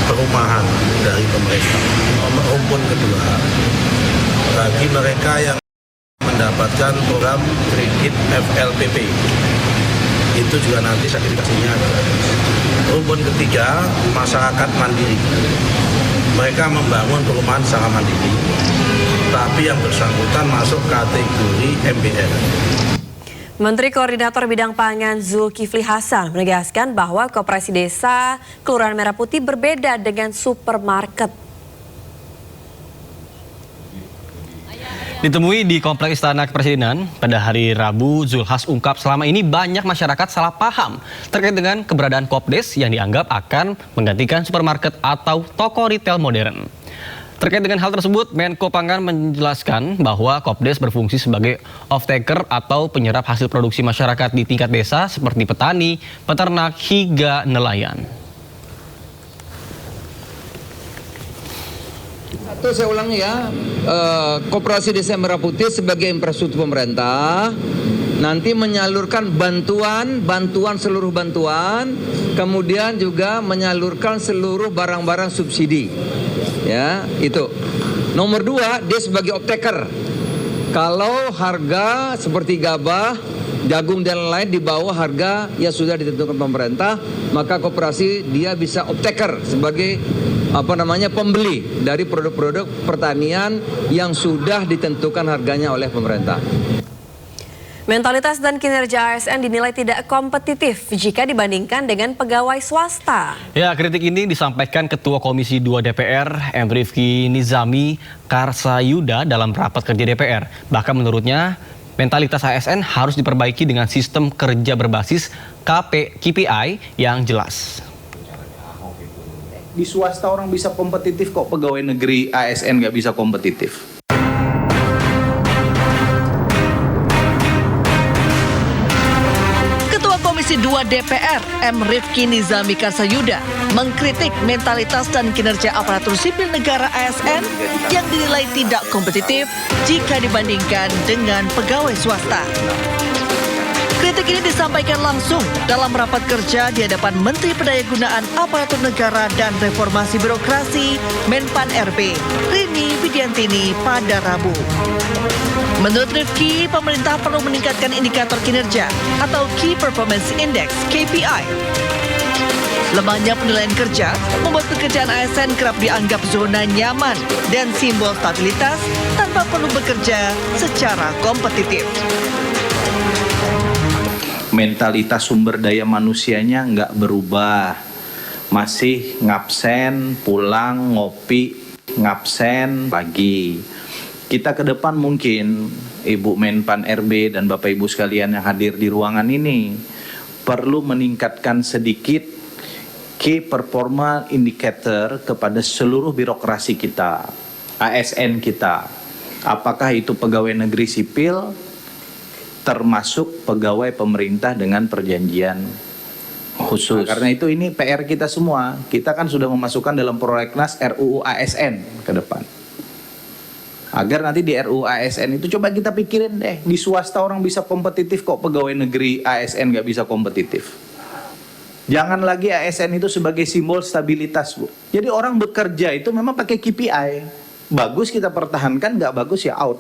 perumahan dari pemerintah. Rumpun kedua bagi mereka yang mendapatkan program kredit FLPP, itu juga nanti sertifikasinya ada. Rumpun ketiga, masyarakat mandiri. Mereka membangun perumahan secara mandiri, tapi yang bersangkutan masuk kategori MBR. Menteri Koordinator Bidang Pangan Zulkifli Hasan menegaskan bahwa Koperasi Desa Kelurahan Merah Putih berbeda dengan supermarket. Ditemui di Kompleks Istana Kepresidenan pada hari Rabu, Zulhas ungkap selama ini banyak masyarakat salah paham terkait dengan keberadaan Kopdes yang dianggap akan menggantikan supermarket atau toko retail modern. Terkait dengan hal tersebut, Menko Pangan menjelaskan bahwa Kopdes berfungsi sebagai off-taker atau penyerap hasil produksi masyarakat di tingkat desa seperti petani, peternak, hingga nelayan. Satu saya ulangi ya, Koperasi Desa Merah Putih sebagai infrastruktur pemerintah nanti menyalurkan bantuan seluruh bantuan, kemudian juga menyalurkan seluruh barang-barang subsidi. Ya, itu. Nomor 2, dia sebagai off-taker. Kalau harga seperti gabah, jagung dan lain-lain di bawah harga yang sudah ditentukan pemerintah, maka koperasi dia bisa off-taker sebagai pembeli dari produk-produk pertanian yang sudah ditentukan harganya oleh pemerintah. Mentalitas dan kinerja ASN dinilai tidak kompetitif jika dibandingkan dengan pegawai swasta. Ya, kritik ini disampaikan Ketua Komisi 2 DPR, M. Rifki Nizami Karsayuda dalam rapat kerja DPR. Bahkan menurutnya, mentalitas ASN harus diperbaiki dengan sistem kerja berbasis KPI yang jelas. Di swasta orang bisa kompetitif kok, pegawai negeri ASN nggak bisa kompetitif. Ketua Komisi 2 DPR, M. Rifki Nizami Karsayuda, mengkritik mentalitas dan kinerja aparatur sipil negara ASN yang dinilai tidak kompetitif jika dibandingkan dengan pegawai swasta. Kritik ini disampaikan langsung dalam rapat kerja di hadapan Menteri Pendayagunaan Aparatur Negara dan Reformasi Birokrasi Menpan RB, Rini Widiantini pada Rabu. Menurut Rifki, pemerintah perlu meningkatkan indikator kinerja atau Key Performance Index (KPI). Lemahnya penilaian kerja membuat pekerjaan ASN kerap dianggap zona nyaman dan simbol stabilitas tanpa perlu bekerja secara kompetitif. Mentalitas sumber daya manusianya nggak berubah, masih ngabsen, pulang, ngopi, ngabsen pagi. Kita ke depan mungkin Ibu Menpan RB dan Bapak Ibu sekalian yang hadir di ruangan ini perlu meningkatkan sedikit key performa indicator kepada seluruh birokrasi kita, ASN kita. Apakah itu pegawai negeri sipil, termasuk pegawai pemerintah dengan perjanjian khusus. Karena itu ini PR kita semua. Kita kan sudah memasukkan dalam prolegnas RUU ASN ke depan. Agar nanti di RUU ASN itu coba kita pikirin deh, di swasta orang bisa kompetitif kok, pegawai negeri ASN nggak bisa kompetitif. Jangan lagi ASN itu sebagai simbol stabilitas, Bu. Jadi orang bekerja itu memang pakai KPI. Bagus kita pertahankan, nggak bagus ya out.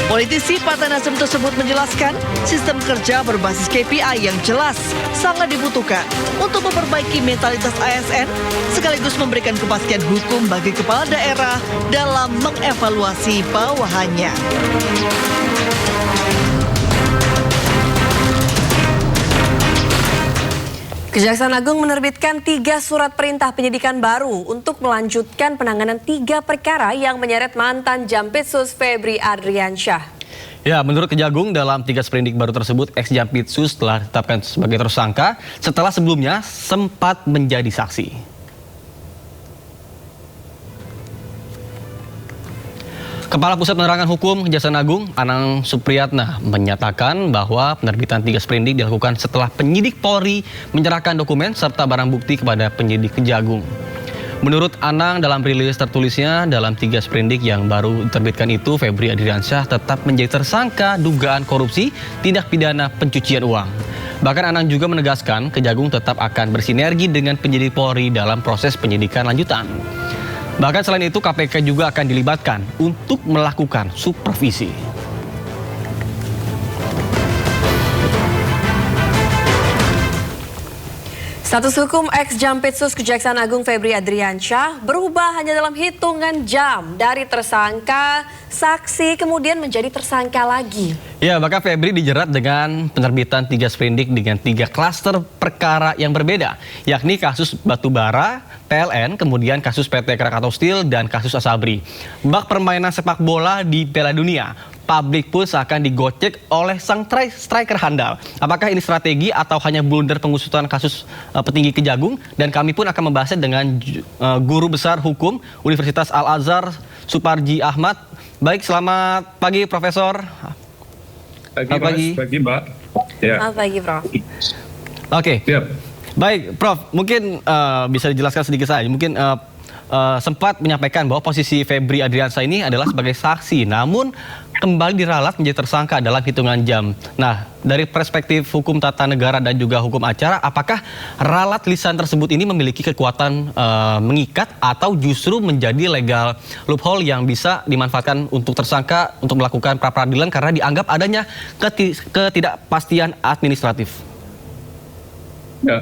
Politisi Partai Nasdem tersebut menjelaskan sistem kerja berbasis KPI yang jelas sangat dibutuhkan untuk memperbaiki mentalitas ASN sekaligus memberikan kepastian hukum bagi kepala daerah dalam mengevaluasi bawahannya. Kejaksaan Agung menerbitkan 3 surat perintah penyidikan baru untuk melanjutkan penanganan 3 perkara yang menyeret mantan Jampitsus Febri Adriansyah. Ya, menurut Kejagung, dalam 3 sprindik baru tersebut, ex-Jampitsus telah ditetapkan sebagai tersangka setelah sebelumnya sempat menjadi saksi. Kepala Pusat Penerangan Hukum Kejaksaan Agung, Anang Supriyatna, menyatakan bahwa penerbitan 3 sprindik dilakukan setelah penyidik Polri menyerahkan dokumen serta barang bukti kepada penyidik Kejagung. Menurut Anang, dalam rilis tertulisnya, dalam 3 sprindik yang baru diterbitkan itu, Febri Adriansyah tetap menjadi tersangka dugaan korupsi tindak pidana pencucian uang. Bahkan Anang juga menegaskan Kejagung tetap akan bersinergi dengan penyidik Polri dalam proses penyidikan lanjutan. Bahkan selain itu, KPK juga akan dilibatkan untuk melakukan supervisi. Status hukum ex-Jampitsus Kejaksaan Agung Febri Adriansyah berubah hanya dalam hitungan jam dari tersangka, saksi, kemudian menjadi tersangka lagi. Ya, bahkan Febri dijerat dengan penerbitan 3 sprindik dengan 3 klaster perkara yang berbeda, yakni kasus batubara, PLN, kemudian kasus PT Krakatau Steel, dan kasus Asabri. Bak permainan sepak bola di Piala Dunia, publik pun seakan digocek oleh sang striker handal. Apakah ini strategi atau hanya blunder pengusutan kasus petinggi Kejagung? Dan kami pun akan membahasnya dengan Guru Besar Hukum Universitas Al-Azhar, Suparji Ahmad. Baik, selamat pagi Profesor. Pagi, Mbak. Ya. Selamat pagi, Prof. Oke. Yep. Baik, Prof, mungkin bisa dijelaskan sedikit saja. Mungkin sempat menyampaikan bahwa posisi Febri Adriansyah ini adalah sebagai saksi, namun kembali diralat menjadi tersangka dalam hitungan jam. Nah, dari perspektif hukum tata negara dan juga hukum acara, apakah ralat lisan tersebut ini memiliki kekuatan mengikat atau justru menjadi legal loophole yang bisa dimanfaatkan untuk tersangka untuk melakukan pra-peradilan karena dianggap adanya ketidakpastian administratif? Ya,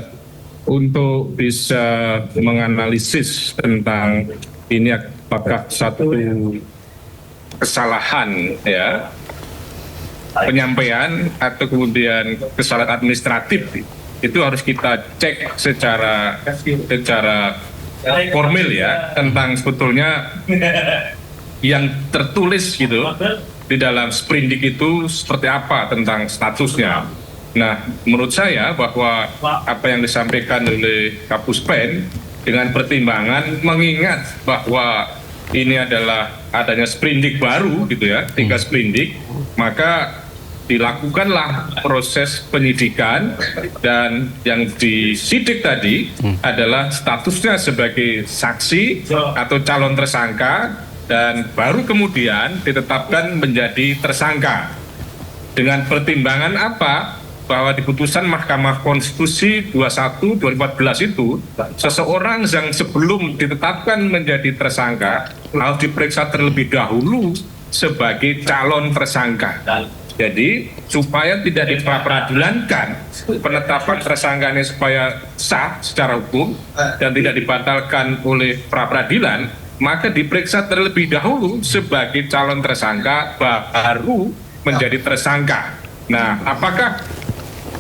untuk bisa menganalisis tentang ini apakah satu kesalahan ya penyampaian atau kemudian kesalahan administratif, itu harus kita cek secara formil ya, tentang sebetulnya yang tertulis gitu di dalam sprindik itu seperti apa tentang statusnya. Nah, menurut saya bahwa apa yang disampaikan oleh Kapus Pen dengan pertimbangan mengingat bahwa ini adalah adanya sprindik baru gitu ya, 3 sprindik, maka dilakukanlah proses penyidikan dan yang disidik tadi adalah statusnya sebagai saksi atau calon tersangka dan baru kemudian ditetapkan menjadi tersangka. Dengan pertimbangan apa? Bahwa di putusan Mahkamah Konstitusi 21/2014 itu seseorang yang sebelum ditetapkan menjadi tersangka harus diperiksa terlebih dahulu sebagai calon tersangka. Jadi supaya tidak diperadilankan penetapan tersangkanya supaya sah secara hukum dan tidak dibatalkan oleh pra-peradilan, maka diperiksa terlebih dahulu sebagai calon tersangka baru menjadi tersangka. Nah, apakah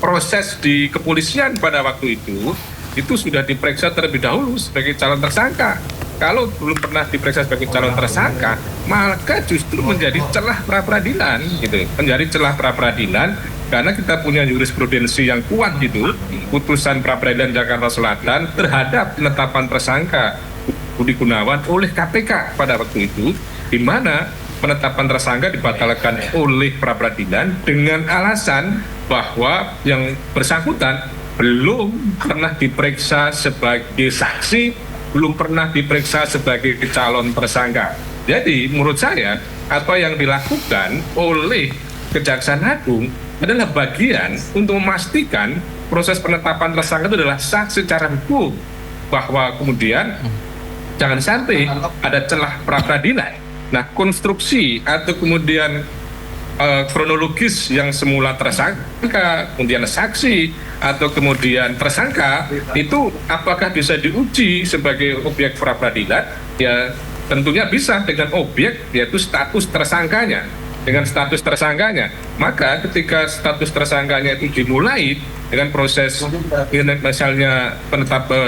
proses di kepolisian pada waktu itu sudah diperiksa terlebih dahulu sebagai calon tersangka? Kalau belum pernah diperiksa sebagai calon tersangka, maka justru menjadi celah pra-peradilan gitu. Menjadi celah pra-peradilan karena kita punya jurisprudensi yang kuat gitu, putusan pra-peradilan Jakarta Selatan terhadap penetapan tersangka Budi Gunawan oleh KPK pada waktu itu, di mana penetapan tersangka dibatalkan oleh pra-peradilan dengan alasan bahwa yang bersangkutan belum pernah diperiksa sebagai saksi, belum pernah diperiksa sebagai calon tersangka. Jadi menurut saya apa yang dilakukan oleh Kejaksaan Agung adalah bagian untuk memastikan proses penetapan tersangka itu adalah sah secara hukum, bahwa kemudian jangan sampai ada celah pra-peradilan. Nah, konstruksi atau kemudian kronologis yang semula tersangka, kemudian saksi, atau kemudian tersangka, itu apakah bisa diuji sebagai objek pra-peradilan? Ya, tentunya bisa dengan objek, yaitu status tersangkanya. Dengan status tersangkanya, maka ketika status tersangkanya itu dimulai dengan proses misalnya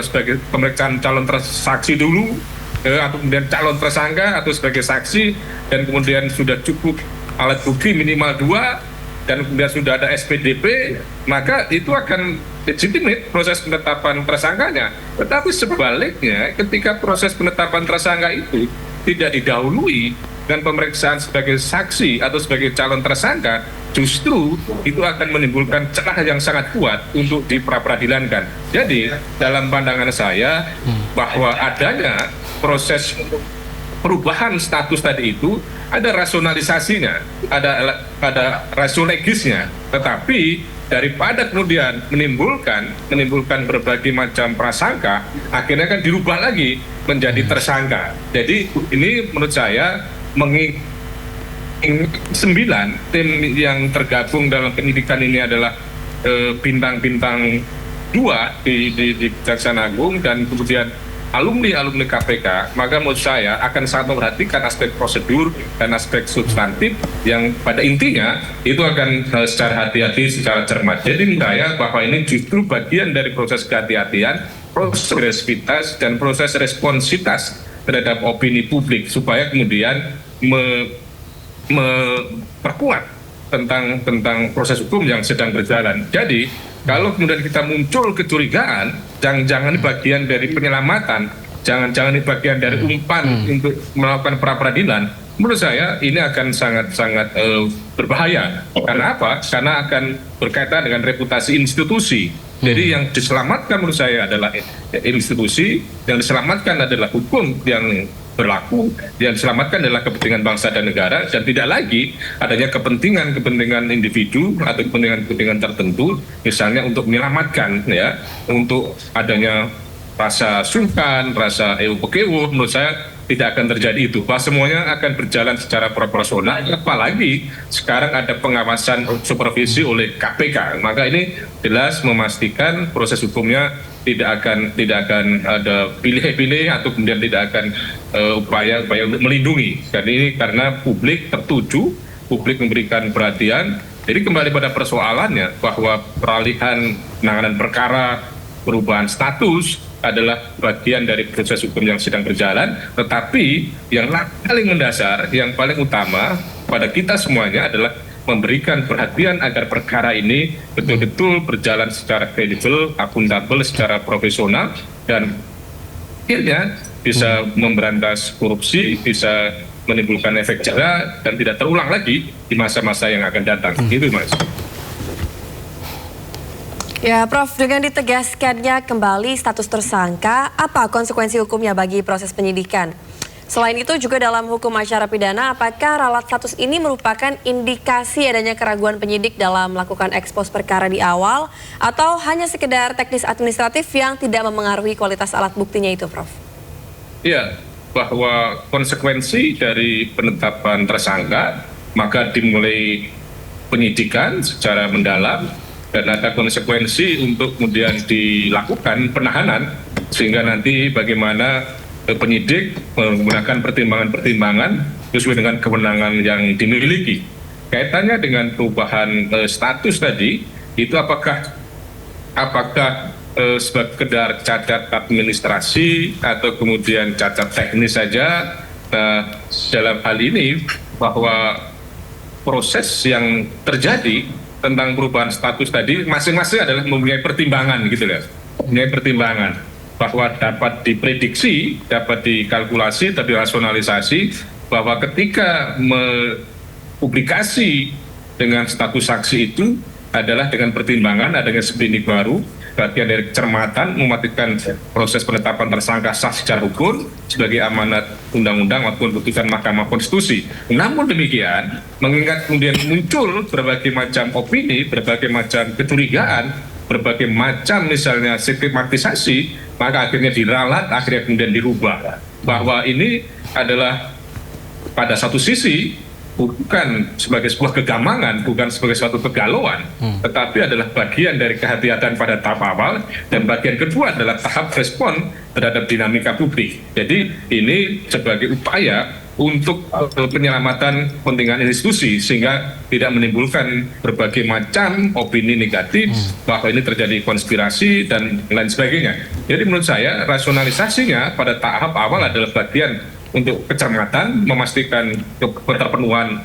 sebagai pemeriksaan calon saksi dulu, atau kemudian calon tersangka atau sebagai saksi, dan kemudian sudah cukup alat bukti minimal 2 dan kemudian sudah ada SPDP, maka itu akan legitimate proses penetapan tersangkanya. Tetapi sebaliknya, ketika proses penetapan tersangka itu tidak didahului dengan pemeriksaan sebagai saksi atau sebagai calon tersangka, justru itu akan menimbulkan celah yang sangat kuat untuk dipra-peradilankan. Jadi dalam pandangan saya bahwa adanya proses perubahan status tadi itu ada rasionalisasinya, ada rasio legisnya, tetapi daripada kemudian menimbulkan berbagai macam prasangka, akhirnya kan dirubah lagi menjadi tersangka. Jadi ini menurut saya 9 tim yang tergabung dalam penyidikan ini adalah bintang-bintang 2 di Kejaksaan Agung dan kemudian alumni KPK, maka menurut saya akan sangat memperhatikan aspek prosedur dan aspek substantif yang pada intinya itu akan secara hati-hati, secara cermat. Jadi menurut saya bahwa ini justru bagian dari proses kehati-hatian, proses agresivitas dan proses responsivitas terhadap opini publik supaya kemudian memperkuat tentang proses hukum yang sedang berjalan. Jadi kalau kemudian kita muncul kecurigaan, jangan bagian dari penyelamatan, jangan bagian dari umpan untuk melakukan pra-peradilan, menurut saya ini akan sangat berbahaya. Karena apa? Karena akan berkaitan dengan reputasi institusi. Jadi yang diselamatkan menurut saya adalah institusi, yang diselamatkan adalah hukum yang berlaku, yang diselamatkan adalah kepentingan bangsa dan negara, dan tidak lagi adanya kepentingan individu atau kepentingan tertentu, misalnya untuk menyelamatkan, ya, untuk adanya rasa sungkan, rasa ewo-pekewo. Menurut saya tidak akan terjadi itu, bahwa semuanya akan berjalan secara proporsional, apalagi sekarang ada pengawasan supervisi oleh KPK. Maka ini jelas memastikan proses hukumnya tidak akan ada pilih-pilih atau kemudian tidak akan upaya untuk melindungi. Dan ini karena publik tertuju, publik memberikan perhatian. Jadi kembali pada persoalannya bahwa peralihan penanganan perkara, perubahan status adalah bagian dari proses hukum yang sedang berjalan, tetapi yang paling mendasar, yang paling utama pada kita semuanya adalah memberikan perhatian agar perkara ini betul-betul berjalan secara kredibel, akuntabel, secara profesional, dan akhirnya bisa memberantas korupsi, bisa menimbulkan efek jera, dan tidak terulang lagi di masa-masa yang akan datang. Gitu, Mas. Ya, Prof, dengan ditegaskannya kembali status tersangka, apa konsekuensi hukumnya bagi proses penyidikan? Selain itu juga dalam hukum acara pidana, apakah ralat status ini merupakan indikasi adanya keraguan penyidik dalam melakukan ekspos perkara di awal, atau hanya sekedar teknis administratif yang tidak memengaruhi kualitas alat buktinya itu, Prof? Ya, bahwa konsekuensi dari penetapan tersangka, maka dimulai penyidikan secara mendalam, dan ada konsekuensi untuk kemudian dilakukan penahanan, sehingga nanti bagaimana penyidik menggunakan pertimbangan-pertimbangan sesuai dengan kewenangan yang dimiliki. Kaitannya dengan perubahan status tadi, itu apakah sekedar cacat administrasi atau kemudian cacat teknis saja? Nah, dalam hal ini bahwa proses yang terjadi tentang perubahan status tadi masing-masing adalah mempunyai pertimbangan, gitu ya, mempunyai pertimbangan bahwa dapat diprediksi, dapat dikalkulasi, tapi rasionalisasi bahwa ketika publikasi dengan status saksi itu adalah dengan pertimbangan adanya sprindik baru, bagian dari kecermatan mematikan proses penetapan tersangka sah secara hukum sebagai amanat undang-undang maupun putusan Mahkamah Konstitusi. Namun demikian, mengingat kemudian muncul berbagai macam opini, berbagai macam kecurigaan, berbagai macam misalnya sistematisasi, maka akhirnya diralat, akhirnya kemudian dirubah. Bahwa ini adalah pada satu sisi bukan sebagai sebuah kegamangan, bukan sebagai suatu kegalauan, tetapi adalah bagian dari kehati-hatian pada tahap awal, dan bagian kedua adalah tahap respon terhadap dinamika publik. Jadi ini sebagai upaya untuk penyelamatan kepentingan institusi, sehingga tidak menimbulkan berbagai macam opini negatif bahwa ini terjadi konspirasi dan lain sebagainya. Jadi menurut saya rasionalisasinya pada tahap awal adalah bagian untuk kecermatan, memastikan keterpenuhan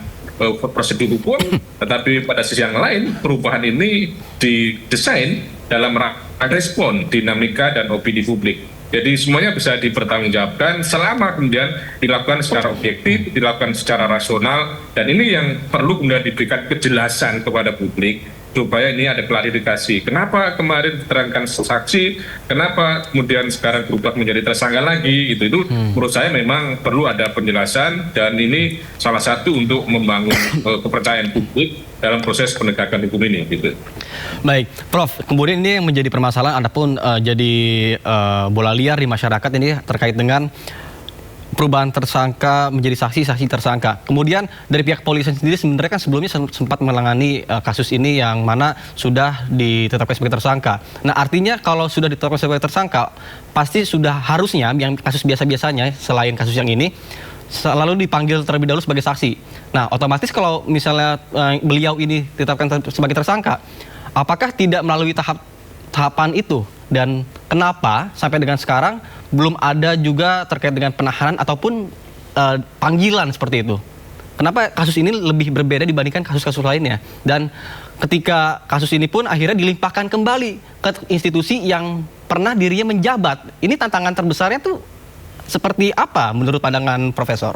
prosedur hukum, tetapi pada sisi yang lain perubahan ini didesain dalam rangka respon dinamika dan opini publik. Jadi semuanya bisa dipertanggungjawabkan selama kemudian dilakukan secara objektif, dilakukan secara rasional, dan ini yang perlu kemudian diberikan kejelasan kepada publik supaya ini ada klarifikasi. Kenapa kemarin diterangkan saksi, kenapa kemudian sekarang berubah menjadi tersangka lagi, itu menurut saya memang perlu ada penjelasan, dan ini salah satu untuk membangun kepercayaan publik dalam proses penegakan hukum ini, gitu. Baik, Prof, kemudian ini yang menjadi permasalahan, adapun jadi bola liar di masyarakat ini terkait dengan perubahan tersangka menjadi saksi tersangka. Kemudian dari pihak polisi sendiri sebenarnya kan sebelumnya sempat menangani kasus ini yang mana sudah ditetapkan sebagai tersangka. Nah, artinya kalau sudah ditetapkan sebagai tersangka, pasti sudah harusnya yang kasus biasa-biasanya selain kasus yang ini selalu dipanggil terlebih dahulu sebagai saksi. Nah, otomatis kalau misalnya beliau ini ditetapkan sebagai tersangka, apakah tidak melalui tahapan itu? Dan kenapa sampai dengan sekarang belum ada juga terkait dengan penahanan ataupun panggilan seperti itu? Kenapa kasus ini lebih berbeda dibandingkan kasus-kasus lainnya? Dan ketika kasus ini pun akhirnya dilimpahkan kembali ke institusi yang pernah dirinya menjabat. Ini tantangan terbesarnya tuh seperti apa menurut pandangan Profesor?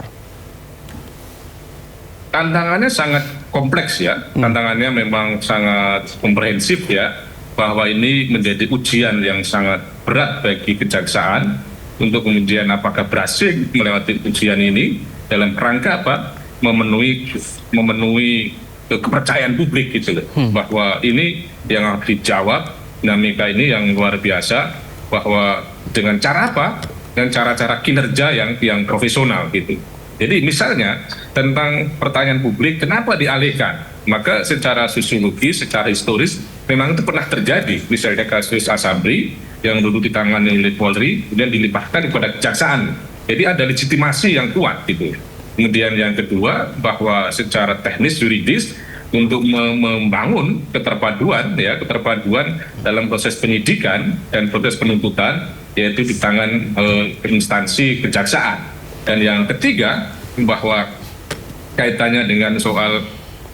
Tantangannya sangat kompleks ya, tantangannya memang sangat komprehensif ya. bahwa ini menjadi ujian yang sangat berat bagi kejaksaan untuk kemudian apakah berhasil melewati ujian ini dalam kerangka apa memenuhi kepercayaan publik gitu loh. Bahwa ini yang harus dijawab, dinamika ini yang luar biasa, bahwa dengan cara apa? Dengan cara-cara kinerja yang profesional gitu. Jadi misalnya tentang pertanyaan publik kenapa dialihkan, maka secara sosiologis, secara historis memang itu pernah terjadi. Misalnya kasus Asabri yang dulu ditangani oleh Polri kemudian dilimpahkan kepada kejaksaan. Jadi ada legitimasi yang kuat gitu. Kemudian yang kedua, bahwa secara teknis yuridis untuk membangun keterpaduan dalam proses penyidikan dan proses penuntutan, yaitu di tangan instansi kejaksaan. Dan yang ketiga, bahwa kaitannya dengan soal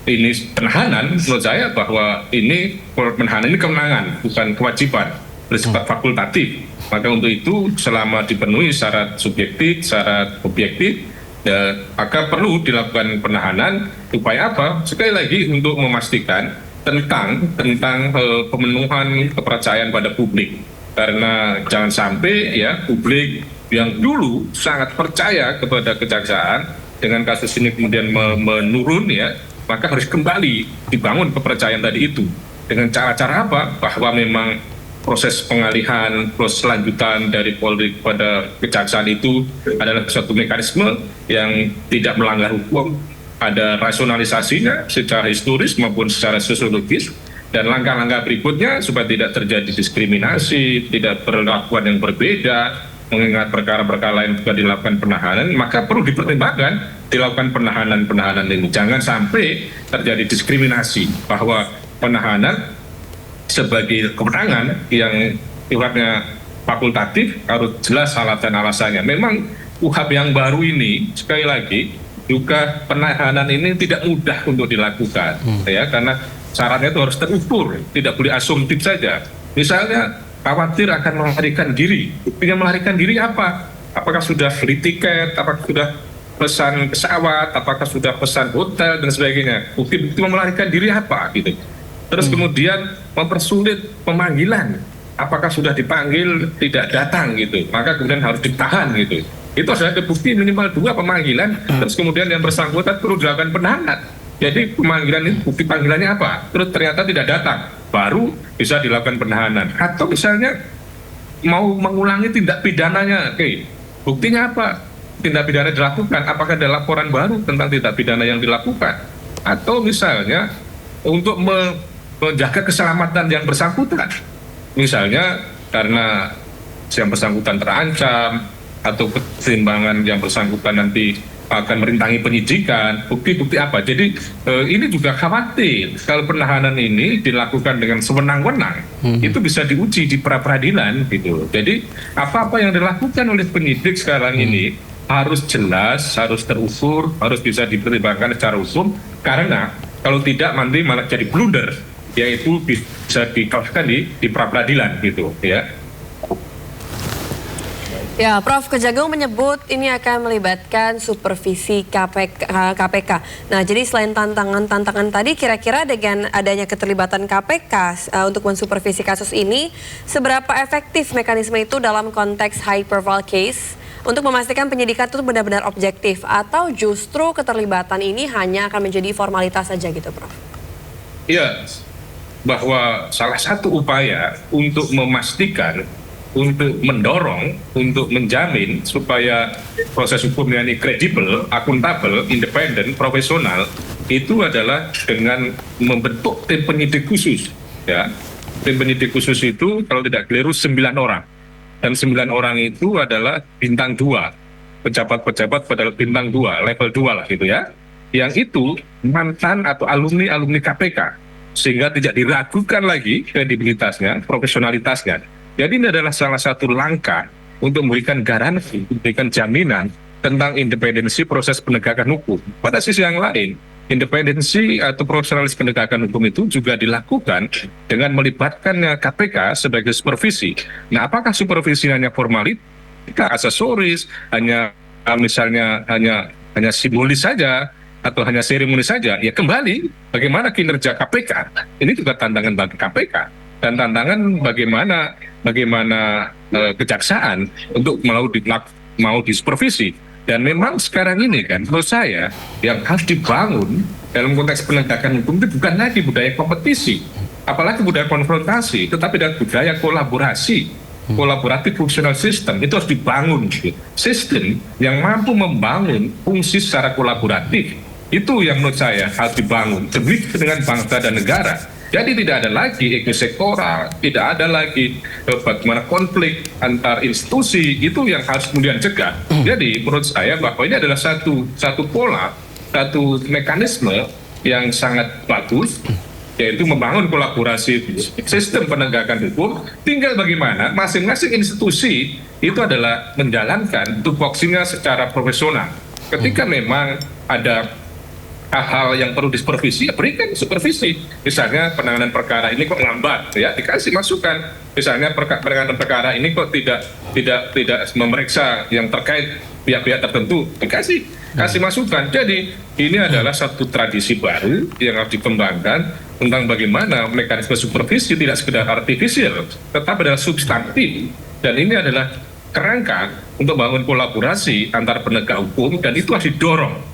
ini penahanan, menurut saya bahwa ini penahanan ini kewenangan, bukan kewajiban, bersifat fakultatif. Maka untuk itu selama dipenuhi syarat subjektif, syarat objektif, maka perlu dilakukan penahanan. Upaya apa? Sekali lagi untuk memastikan tentang pemenuhan kepercayaan pada publik. Karena jangan sampai ya publik yang dulu sangat percaya kepada kejaksaan dengan kasus ini kemudian menurun ya, maka harus kembali dibangun kepercayaan tadi itu. Dengan cara-cara apa? Bahwa memang proses pengalihan, proses lanjutan dari Polri kepada kejaksaan itu adalah suatu mekanisme yang tidak melanggar hukum, ada rasionalisasinya secara historis maupun secara sosiologis, dan langkah-langkah berikutnya supaya tidak terjadi diskriminasi, tidak perlakuan yang berbeda, mengingat perkara-perkara lain juga dilakukan penahanan, maka perlu dipertimbangkan dilakukan penahanan ini. Jangan sampai terjadi diskriminasi, bahwa penahanan sebagai kewenangan yang sifatnya fakultatif harus jelas alasan-alasannya. Memang UHAP yang baru ini, sekali lagi, juga penahanan ini tidak mudah untuk dilakukan, ya, karena syaratnya itu harus terukur, tidak boleh asumtif saja. Misalnya khawatir akan melarikan diri. Buktinya melarikan diri apa? Apakah sudah beli tiket? Apakah sudah pesan pesawat? Apakah sudah pesan hotel dan sebagainya? Bukti melarikan diri apa gitu. Terus kemudian mempersulit pemanggilan. Apakah sudah dipanggil tidak datang gitu? Maka kemudian harus ditahan gitu. Itu sudah ada bukti minimal 2 pemanggilan. Terus kemudian yang bersangkutan perlu dilakukan penahanan. Jadi pemanggilan itu bukti panggilannya apa? Terus ternyata tidak datang, baru bisa dilakukan penahanan. Atau misalnya mau mengulangi tindak pidananya, oke, buktinya apa? Tindak pidana dilakukan, apakah ada laporan baru tentang tindak pidana yang dilakukan? Atau misalnya untuk menjaga keselamatan yang bersangkutan, misalnya karena yang bersangkutan terancam, atau keseimbangan yang bersangkutan nanti akan merintangi penyidikan, bukti-bukti apa. Jadi ini juga khawatir kalau penahanan ini dilakukan dengan sewenang-wenang, itu bisa diuji di pra-peradilan gitu. Jadi apa-apa yang dilakukan oleh penyidik sekarang ini harus jelas, harus terukur, harus bisa dipertimbangkan secara hukum, karena kalau tidak nanti malah jadi blunder, yaitu bisa dikalahkan di pra-peradilan gitu ya. Ya, Prof. Kejagung menyebut ini akan melibatkan supervisi KPK. Nah, jadi selain tantangan tadi, kira-kira dengan adanya keterlibatan KPK untuk mensupervisi kasus ini, seberapa efektif mekanisme itu dalam konteks high profile case untuk memastikan penyidikan itu benar-benar objektif, atau justru keterlibatan ini hanya akan menjadi formalitas saja gitu, Prof? Iya, bahwa salah satu upaya untuk memastikan, untuk mendorong, untuk menjamin supaya proses hukumnya ini kredibel, akuntabel, independen, profesional, itu adalah dengan membentuk tim penyidik khusus. Ya, tim penyidik khusus itu kalau tidak keliru 9 orang, dan 9 orang itu adalah bintang 2, pejabat-pejabat pada bintang 2, level 2 lah gitu ya, yang itu mantan atau alumni KPK, sehingga tidak diragukan lagi kredibilitasnya, profesionalitasnya. Jadi ini adalah salah satu langkah untuk memberikan garansi, memberikan jaminan tentang independensi proses penegakan hukum. Pada sisi yang lain, independensi atau profesionalis penegakan hukum itu juga dilakukan dengan melibatkan KPK sebagai supervisi. Nah, apakah supervisi hanya formalitas, aksesoris, hanya misalnya hanya simbolis saja, atau hanya seremonis saja? Ya kembali, bagaimana kinerja KPK? Ini juga tantangan bagi KPK. dan tantangan bagaimana kejaksaan untuk mau disupervisi. Dan memang sekarang ini kan menurut saya yang harus dibangun dalam konteks penegakan hukum itu bukan lagi budaya kompetisi, apalagi budaya konfrontasi, tetapi dan budaya kolaborasi, kolaboratif fungsional sistem itu harus dibangun. Sistem yang mampu membangun fungsi secara kolaboratif itu yang menurut saya harus dibangun demi kepentingan bangsa dan negara. Jadi tidak ada lagi ego sektoral, tidak ada lagi bagaimana konflik antar institusi, itu yang harus kemudian cegah. Jadi menurut saya bahwa ini adalah satu pola, satu mekanisme yang sangat bagus, yaitu membangun kolaborasi sistem penegakan hukum. Tinggal bagaimana masing-masing institusi itu adalah menjalankan tupoksinya secara profesional. Ketika memang ada hal-hal yang perlu disupervisi, ya berikan supervisi. Misalnya penanganan perkara ini kok lambat, ya dikasih masukan. Misalnya penanganan perkara ini kok tidak memeriksa yang terkait pihak-pihak tertentu, dikasih masukan. Jadi ini adalah satu tradisi baru yang harus dikembangkan tentang bagaimana mekanisme supervisi tidak sekedar artifisial, tetapi adalah substantif. Dan ini adalah kerangka untuk membangun kolaborasi antar penegak hukum, dan itu harus didorong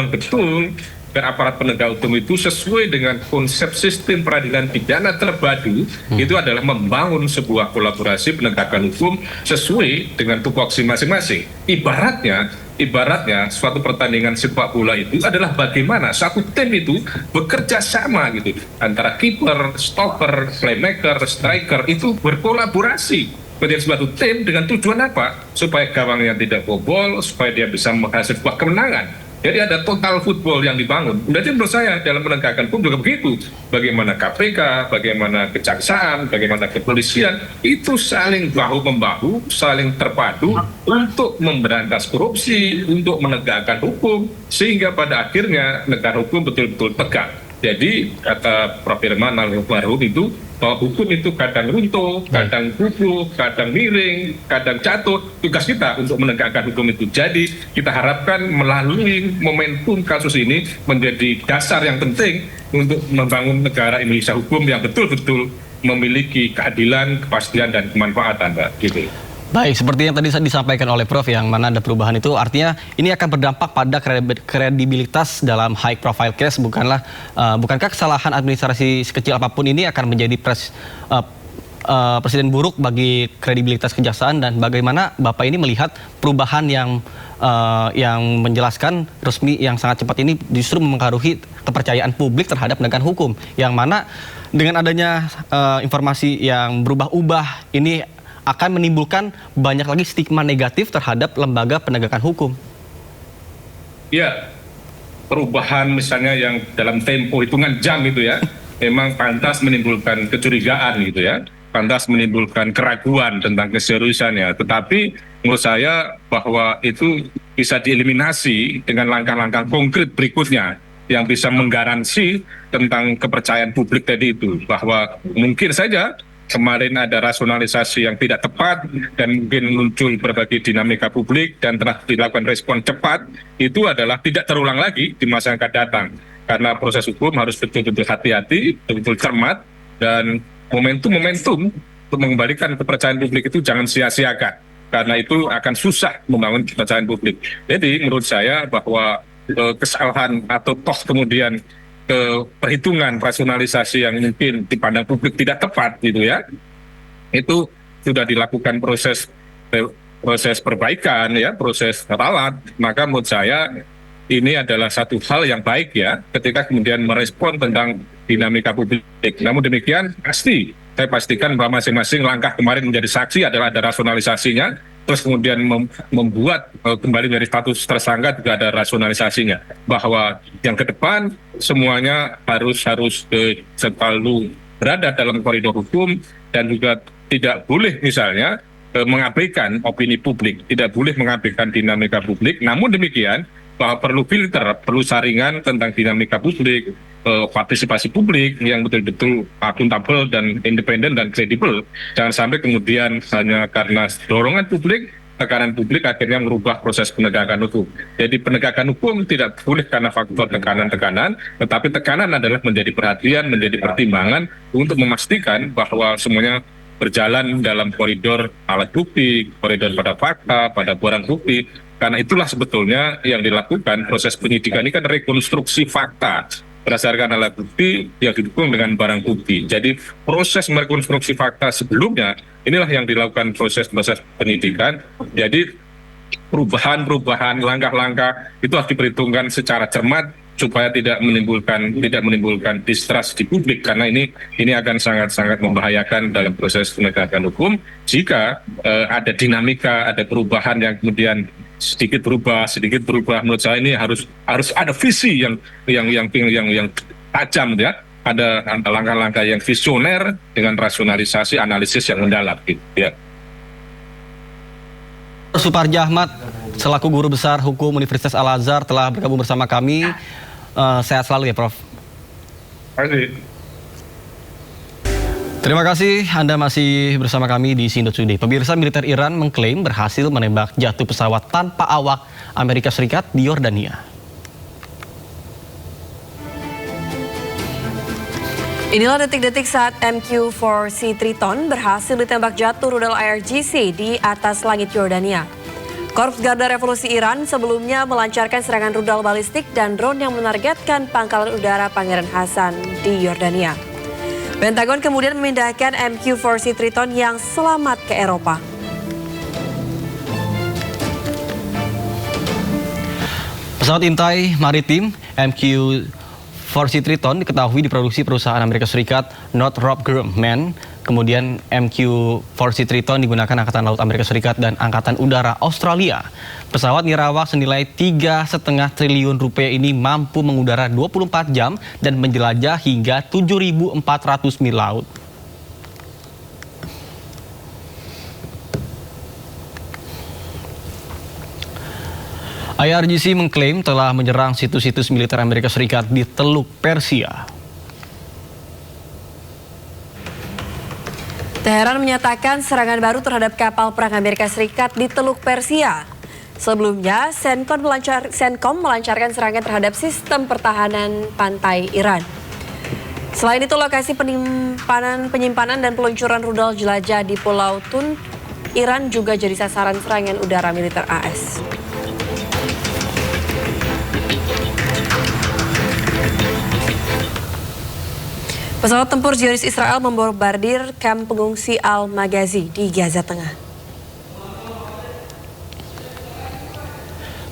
betul agar aparat penegak hukum itu sesuai dengan konsep sistem peradilan pidana terpadu. Itu adalah membangun sebuah kolaborasi penegakan hukum sesuai dengan tupoksi masing-masing. Ibaratnya suatu pertandingan sepak bola itu adalah bagaimana satu tim itu bekerja sama gitu, antara kiper, stopper, playmaker, striker itu berkolaborasi menjadi suatu tim dengan tujuan apa? Supaya gawangnya tidak bobol, supaya dia bisa menghasilkan sebuah kemenangan. Jadi ada total football yang dibangun. Jadi menurut saya dalam penegakan hukum juga begitu. Bagaimana KPK, bagaimana kejaksaan, bagaimana kepolisian itu saling bahu-membahu, saling terpadu untuk memberantas korupsi, untuk menegakkan hukum, sehingga pada akhirnya negara hukum betul-betul tegak. Jadi kata Prof. Irman almarhum itu bahwa hukum itu kadang runtuh, kadang kukuh, kadang miring, kadang jatuh. Tugas kita untuk menegakkan hukum itu. Jadi kita harapkan melalui momentum kasus ini menjadi dasar yang penting untuk membangun negara Indonesia hukum yang betul-betul memiliki keadilan, kepastian, dan kemanfaatan, Mbak. Gitu. Baik, seperti yang tadi disampaikan oleh Prof, yang mana ada perubahan itu artinya ini akan berdampak pada kredibilitas dalam high profile case. Bukankah kesalahan administrasi sekecil apapun ini akan menjadi presiden buruk bagi kredibilitas kejaksaan, dan bagaimana Bapak ini melihat perubahan yang menjelaskan resmi yang sangat cepat ini justru mempengaruhi kepercayaan publik terhadap penegakan hukum, yang mana dengan adanya informasi yang berubah-ubah ini akan menimbulkan banyak lagi stigma negatif terhadap lembaga penegakan hukum. Ya, perubahan misalnya yang dalam tempo hitungan jam itu ya, memang pantas menimbulkan kecurigaan gitu ya, pantas menimbulkan keraguan tentang keseriusannya. Tetapi menurut saya bahwa itu bisa dieliminasi dengan langkah-langkah konkret berikutnya yang bisa menggaransi tentang kepercayaan publik tadi itu, bahwa mungkin saja kemarin ada rasionalisasi yang tidak tepat dan mungkin muncul berbagai dinamika publik dan telah dilakukan respon cepat, itu adalah tidak terulang lagi di masa yang akan datang. Karena proses hukum harus betul-betul hati-hati, betul-betul cermat, dan momentum-momentum untuk mengembalikan kepercayaan publik itu jangan sia-siakan. Karena itu akan susah membangun kepercayaan publik. Jadi menurut saya bahwa kesalahan atau toh kemudian ke perhitungan rasionalisasi yang mungkin dipandang publik tidak tepat gitu ya, itu sudah dilakukan proses perbaikan ya, proses ralat. Maka menurut saya ini adalah satu hal yang baik ya, ketika kemudian merespon tentang dinamika publik. Namun demikian saya pastikan bahwa masing-masing langkah kemarin menjadi saksi adalah ada rasionalisasinya, terus kemudian membuat kembali dari status tersangka juga ada rasionalisasinya, bahwa yang ke depan semuanya harus selalu berada dalam koridor hukum dan juga tidak boleh misalnya mengabaikan opini publik, tidak boleh mengabaikan dinamika publik. Namun demikian bahwa perlu filter, perlu saringan tentang dinamika publik, partisipasi publik yang betul-betul akuntabel dan independen dan kredibel. Jangan sampai kemudian hanya karena dorongan publik tekanan publik akhirnya merubah proses penegakan hukum. Jadi penegakan hukum tidak boleh karena faktor tekanan-tekanan, tetapi tekanan adalah menjadi perhatian, menjadi pertimbangan untuk memastikan bahwa semuanya berjalan dalam koridor alat bukti, koridor pada fakta, pada barang bukti. Karena itulah sebetulnya yang dilakukan proses penyidikan ini kan rekonstruksi fakta berdasarkan alat bukti yang didukung dengan barang bukti. Jadi proses merekonstruksi fakta sebelumnya inilah yang dilakukan proses penyidikan. Jadi perubahan-perubahan, langkah-langkah itu harus diperhitungkan secara cermat supaya tidak menimbulkan distrust di publik, karena ini akan sangat-sangat membahayakan dalam proses penegakan hukum jika ada dinamika, ada perubahan yang kemudian sedikit berubah. Menurut saya ini harus ada visi yang tajam, ya. Ada langkah-langkah yang visioner dengan rasionalisasi analisis yang mendalam, gitu, ya. Suparji Ahmad selaku Guru Besar Hukum Universitas Al-Azhar telah bergabung bersama kami. Sehat selalu ya, Prof. Terima kasih. Terima kasih Anda masih bersama kami di Sindo Today. Pemirsa, militer Iran mengklaim berhasil menembak jatuh pesawat tanpa awak Amerika Serikat di Yordania. Inilah detik-detik saat MQ-4C Triton berhasil ditembak jatuh rudal IRGC di atas langit Yordania. Korps Garda Revolusi Iran sebelumnya melancarkan serangan rudal balistik dan drone yang menargetkan pangkalan udara Pangeran Hasan di Yordania. Pentagon kemudian memindahkan MQ-4C Triton yang selamat ke Eropa. Pesawat intai maritim MQ-4C Triton diketahui diproduksi perusahaan Amerika Serikat Northrop Grumman. Kemudian MQ-4C Triton digunakan Angkatan Laut Amerika Serikat dan Angkatan Udara Australia. Pesawat nirawak senilai 3,5 triliun rupiah ini mampu mengudara 24 jam dan menjelajah hingga 7.400 mil laut. IRGC mengklaim telah menyerang situs-situs militer Amerika Serikat di Teluk Persia. Teheran menyatakan serangan baru terhadap kapal perang Amerika Serikat di Teluk Persia. Sebelumnya, CENTCOM melancarkan serangan terhadap sistem pertahanan pantai Iran. Selain itu, lokasi penyimpanan dan peluncuran rudal jelajah di Pulau Tun, Iran juga jadi sasaran serangan udara militer AS. Pesawat tempur Zionis Israel membombardir kamp pengungsi Al-Maghazi di Gaza Tengah.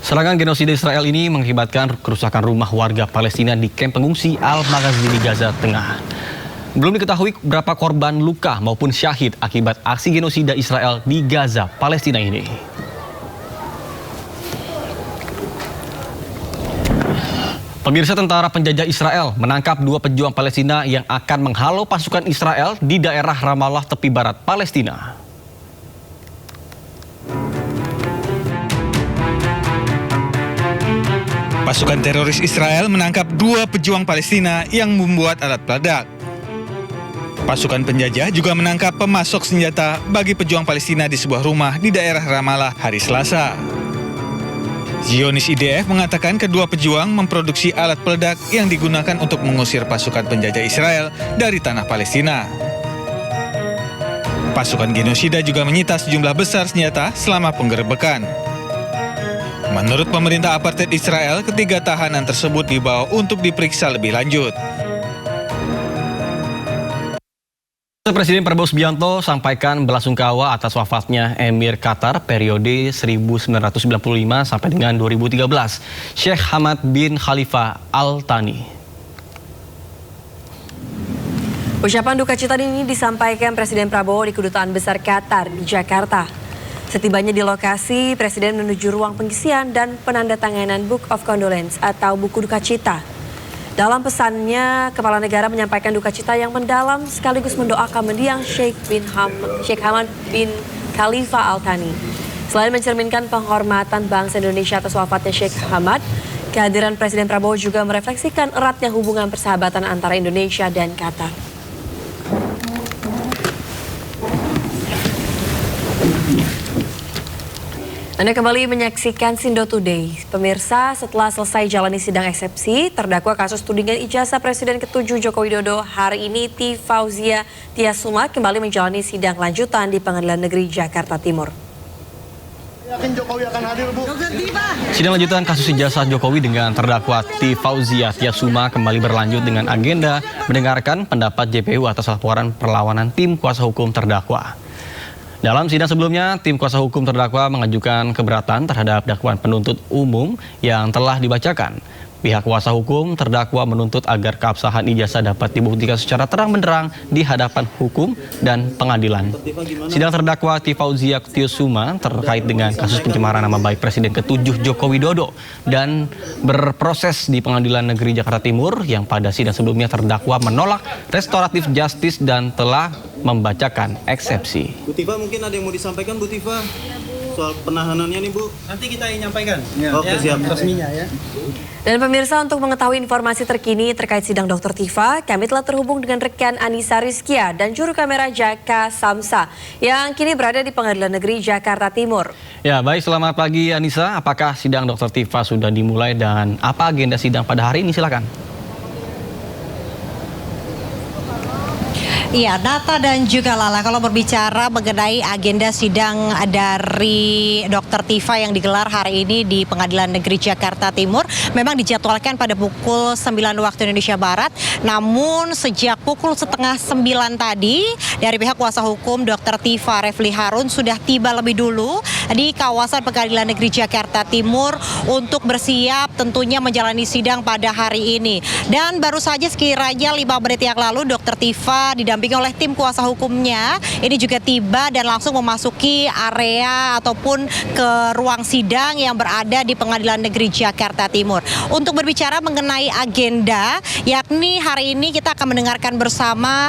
Serangan genosida Israel ini mengakibatkan kerusakan rumah warga Palestina di kamp pengungsi Al-Maghazi di Gaza Tengah. Belum diketahui berapa korban luka maupun syahid akibat aksi genosida Israel di Gaza, Palestina ini. Pemirsa, tentara penjajah Israel menangkap 2 pejuang Palestina yang akan menghalau pasukan Israel di daerah Ramallah tepi barat Palestina. Pasukan teroris Israel menangkap 2 pejuang Palestina yang membuat alat peledak. Pasukan penjajah juga menangkap pemasok senjata bagi pejuang Palestina di sebuah rumah di daerah Ramallah hari Selasa. Zionis IDF mengatakan kedua pejuang memproduksi alat peledak yang digunakan untuk mengusir pasukan penjajah Israel dari tanah Palestina. Pasukan genosida juga menyita sejumlah besar senjata selama penggerebekan. Menurut pemerintah apartheid Israel, ketiga tahanan tersebut dibawa untuk diperiksa lebih lanjut. Presiden Prabowo Subianto sampaikan belasungkawa atas wafatnya Emir Qatar periode 1995 sampai dengan 2013, Sheikh Hamad bin Khalifa Al Thani. Ucapan duka cita ini disampaikan Presiden Prabowo di Kedutaan Besar Qatar di Jakarta. Setibanya di lokasi, Presiden menuju ruang pengisian dan penandatanganan Book of Condolence atau buku duka cita. Dalam pesannya, Kepala Negara menyampaikan duka cita yang mendalam sekaligus mendoakan mendiang Sheikh Hamad bin Khalifa Al Thani. Selain mencerminkan penghormatan bangsa Indonesia atas wafatnya Sheikh Hamad, kehadiran Presiden Prabowo juga merefleksikan eratnya hubungan persahabatan antara Indonesia dan Qatar. Anda kembali menyaksikan Sindo Today. Pemirsa, setelah selesai jalani sidang eksepsi, terdakwa kasus tudingan ijazah Presiden ke-7 Joko Widodo hari ini T. Fauzia Tiasuma kembali menjalani sidang lanjutan di Pengadilan Negeri Jakarta Timur. Yakin Jokowi akan hadir, Bu? Sidang lanjutan kasus ijazah Jokowi dengan terdakwa T. Fauzia Tiasuma kembali berlanjut dengan agenda mendengarkan pendapat JPU atas laporan perlawanan tim kuasa hukum terdakwa. Dalam sidang sebelumnya, tim kuasa hukum terdakwa mengajukan keberatan terhadap dakwaan penuntut umum yang telah dibacakan. Pihak kuasa hukum terdakwa menuntut agar keabsahan ijazah dapat dibuktikan secara terang-benderang di hadapan hukum dan pengadilan. Sidang terdakwa T. Fauzia Tiasuma terkait dengan kasus pencemaran nama baik Presiden ke-7 Joko Widodo dan berproses di Pengadilan Negeri Jakarta Timur yang pada sidang sebelumnya terdakwa menolak restoratif justice dan telah membacakan eksepsi. Bu Tifa, mungkin ada yang mau disampaikan, Bu Tifa? Soal penahanannya nih, Bu. Nanti kita nyampaikan. Oke, siap. Resminya ya. Dan pemirsa, untuk mengetahui informasi terkini terkait sidang Dr. Tifa, kami telah terhubung dengan rekan Anissa Rizkia dan juru kamera Jaka Samsa yang kini berada di Pengadilan Negeri Jakarta Timur. Ya, baik, selamat pagi Anissa. Apakah sidang Dr. Tifa sudah dimulai dan apa agenda sidang pada hari ini? Silakan. Iya, Nata dan juga Lala, kalau berbicara mengenai agenda sidang dari Dr. Tifa yang digelar hari ini di Pengadilan Negeri Jakarta Timur, memang dijadwalkan pada pukul 9 waktu Indonesia Barat. Namun sejak pukul 8:30 tadi, dari pihak kuasa hukum Dr. Tifa, Refli Harun, sudah tiba lebih dulu di kawasan Pengadilan Negeri Jakarta Timur untuk bersiap tentunya menjalani sidang pada hari ini. Dan baru saja sekiranya 5 menit yang lalu, Dr. Tifa didampingi oleh tim kuasa hukumnya ini juga tiba dan langsung memasuki area ataupun ke ruang sidang yang berada di Pengadilan Negeri Jakarta Timur. Untuk berbicara mengenai agenda, yakni hari ini kita akan mendengarkan bersama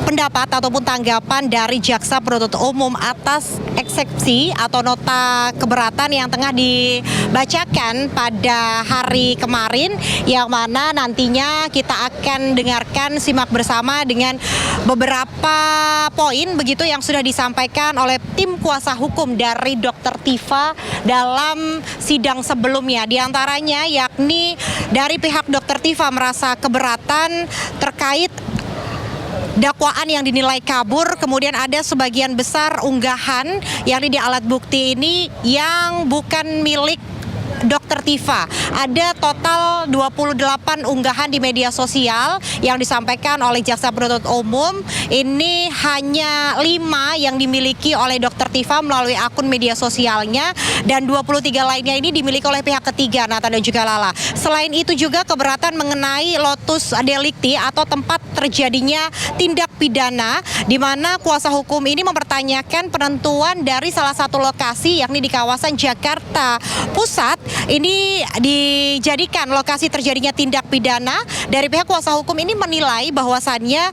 pendapat ataupun tanggapan dari Jaksa Penuntut Umum atas eksepsi atau nota keberatan yang tengah dibacakan pada hari kemarin, yang mana nantinya kita akan dengarkan, simak bersama dengan beberapa poin begitu yang sudah disampaikan oleh tim kuasa hukum dari Dr. Tifa dalam sidang sebelumnya. Di antaranya yakni dari pihak Dr. Tifa merasa keberatan terkait dakwaan yang dinilai kabur, kemudian ada sebagian besar unggahan yakni di alat bukti ini yang bukan milik Dr. Tifa. Ada total 28 unggahan di media sosial yang disampaikan oleh Jaksa Penuntut Umum. Ini hanya 5 yang dimiliki oleh Dr. Tifa melalui akun media sosialnya dan 23 lainnya ini dimiliki oleh pihak ketiga, Nata dan juga Lala. Selain itu juga keberatan mengenai lotus delicti atau tempat terjadinya tindak pidana, di mana kuasa hukum ini mempertanyakan penentuan dari salah satu lokasi yakni di kawasan Jakarta Pusat ini dijadikan lokasi terjadinya tindak pidana. Dari pihak kuasa hukum ini menilai bahwasannya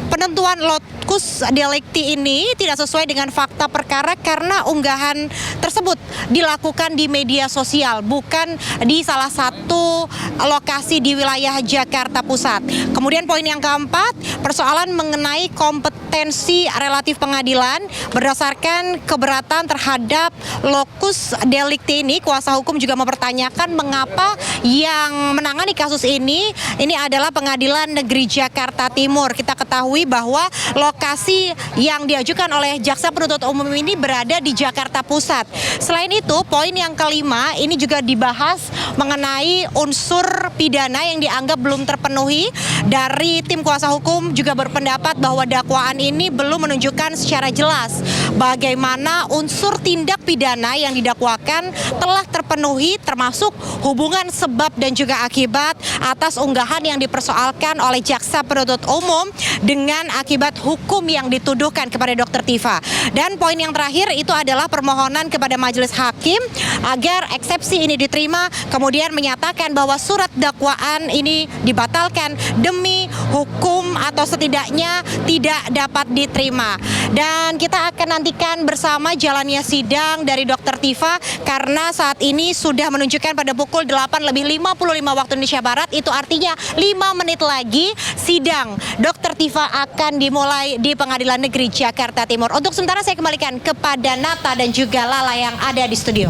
penentuan lokus delicti ini tidak sesuai dengan fakta perkara karena unggahan tersebut dilakukan di media sosial, bukan di salah satu lokasi di wilayah Jakarta Pusat. Kemudian poin yang keempat, persoalan mengenai kompetensi relatif pengadilan. Berdasarkan keberatan terhadap lokus delicti ini, kuasa hukum juga mempertanyakan mengapa yang menangani kasus ini adalah Pengadilan Negeri Jakarta Timur. Kita ketahui bahwa lokasi yang diajukan oleh Jaksa Penuntut Umum ini berada di Jakarta Pusat. Selain itu, poin yang kelima ini juga dibahas mengenai unsur pidana yang dianggap belum terpenuhi. Dari tim kuasa hukum juga berpendapat bahwa dakwaan ini belum menunjukkan secara jelas bagaimana unsur tindak pidana yang didakwakan telah terpenuhi, termasuk hubungan sebab dan juga akibat atas unggahan yang dipersoalkan oleh Jaksa Penuntut Umum dengan akibat hukum yang dituduhkan kepada Dr. Tifa. Dan poin yang terakhir itu adalah permohonan kepada majelis hakim agar eksepsi ini diterima, kemudian menyatakan bahwa surat dakwaan ini dibatalkan demi hukum atau setidaknya tidak dapat diterima. Dan kita akan nantikan bersama jalannya sidang dari Dr. Tifa karena saat ini sudah menunjukkan pada pukul 8:55 waktu Indonesia Barat, itu artinya 5 menit lagi sidang Dr. Tifa akan dimulai di Pengadilan Negeri Jakarta Timur. Untuk sementara saya kembalikan kepada Nata dan juga Lala yang ada di studio.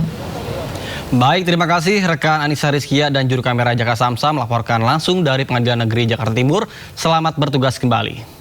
Baik, terima kasih rekan Anissa Rizkia dan juru kamera Jaka Samsa melaporkan langsung dari Pengadilan Negeri Jakarta Timur. Selamat bertugas kembali.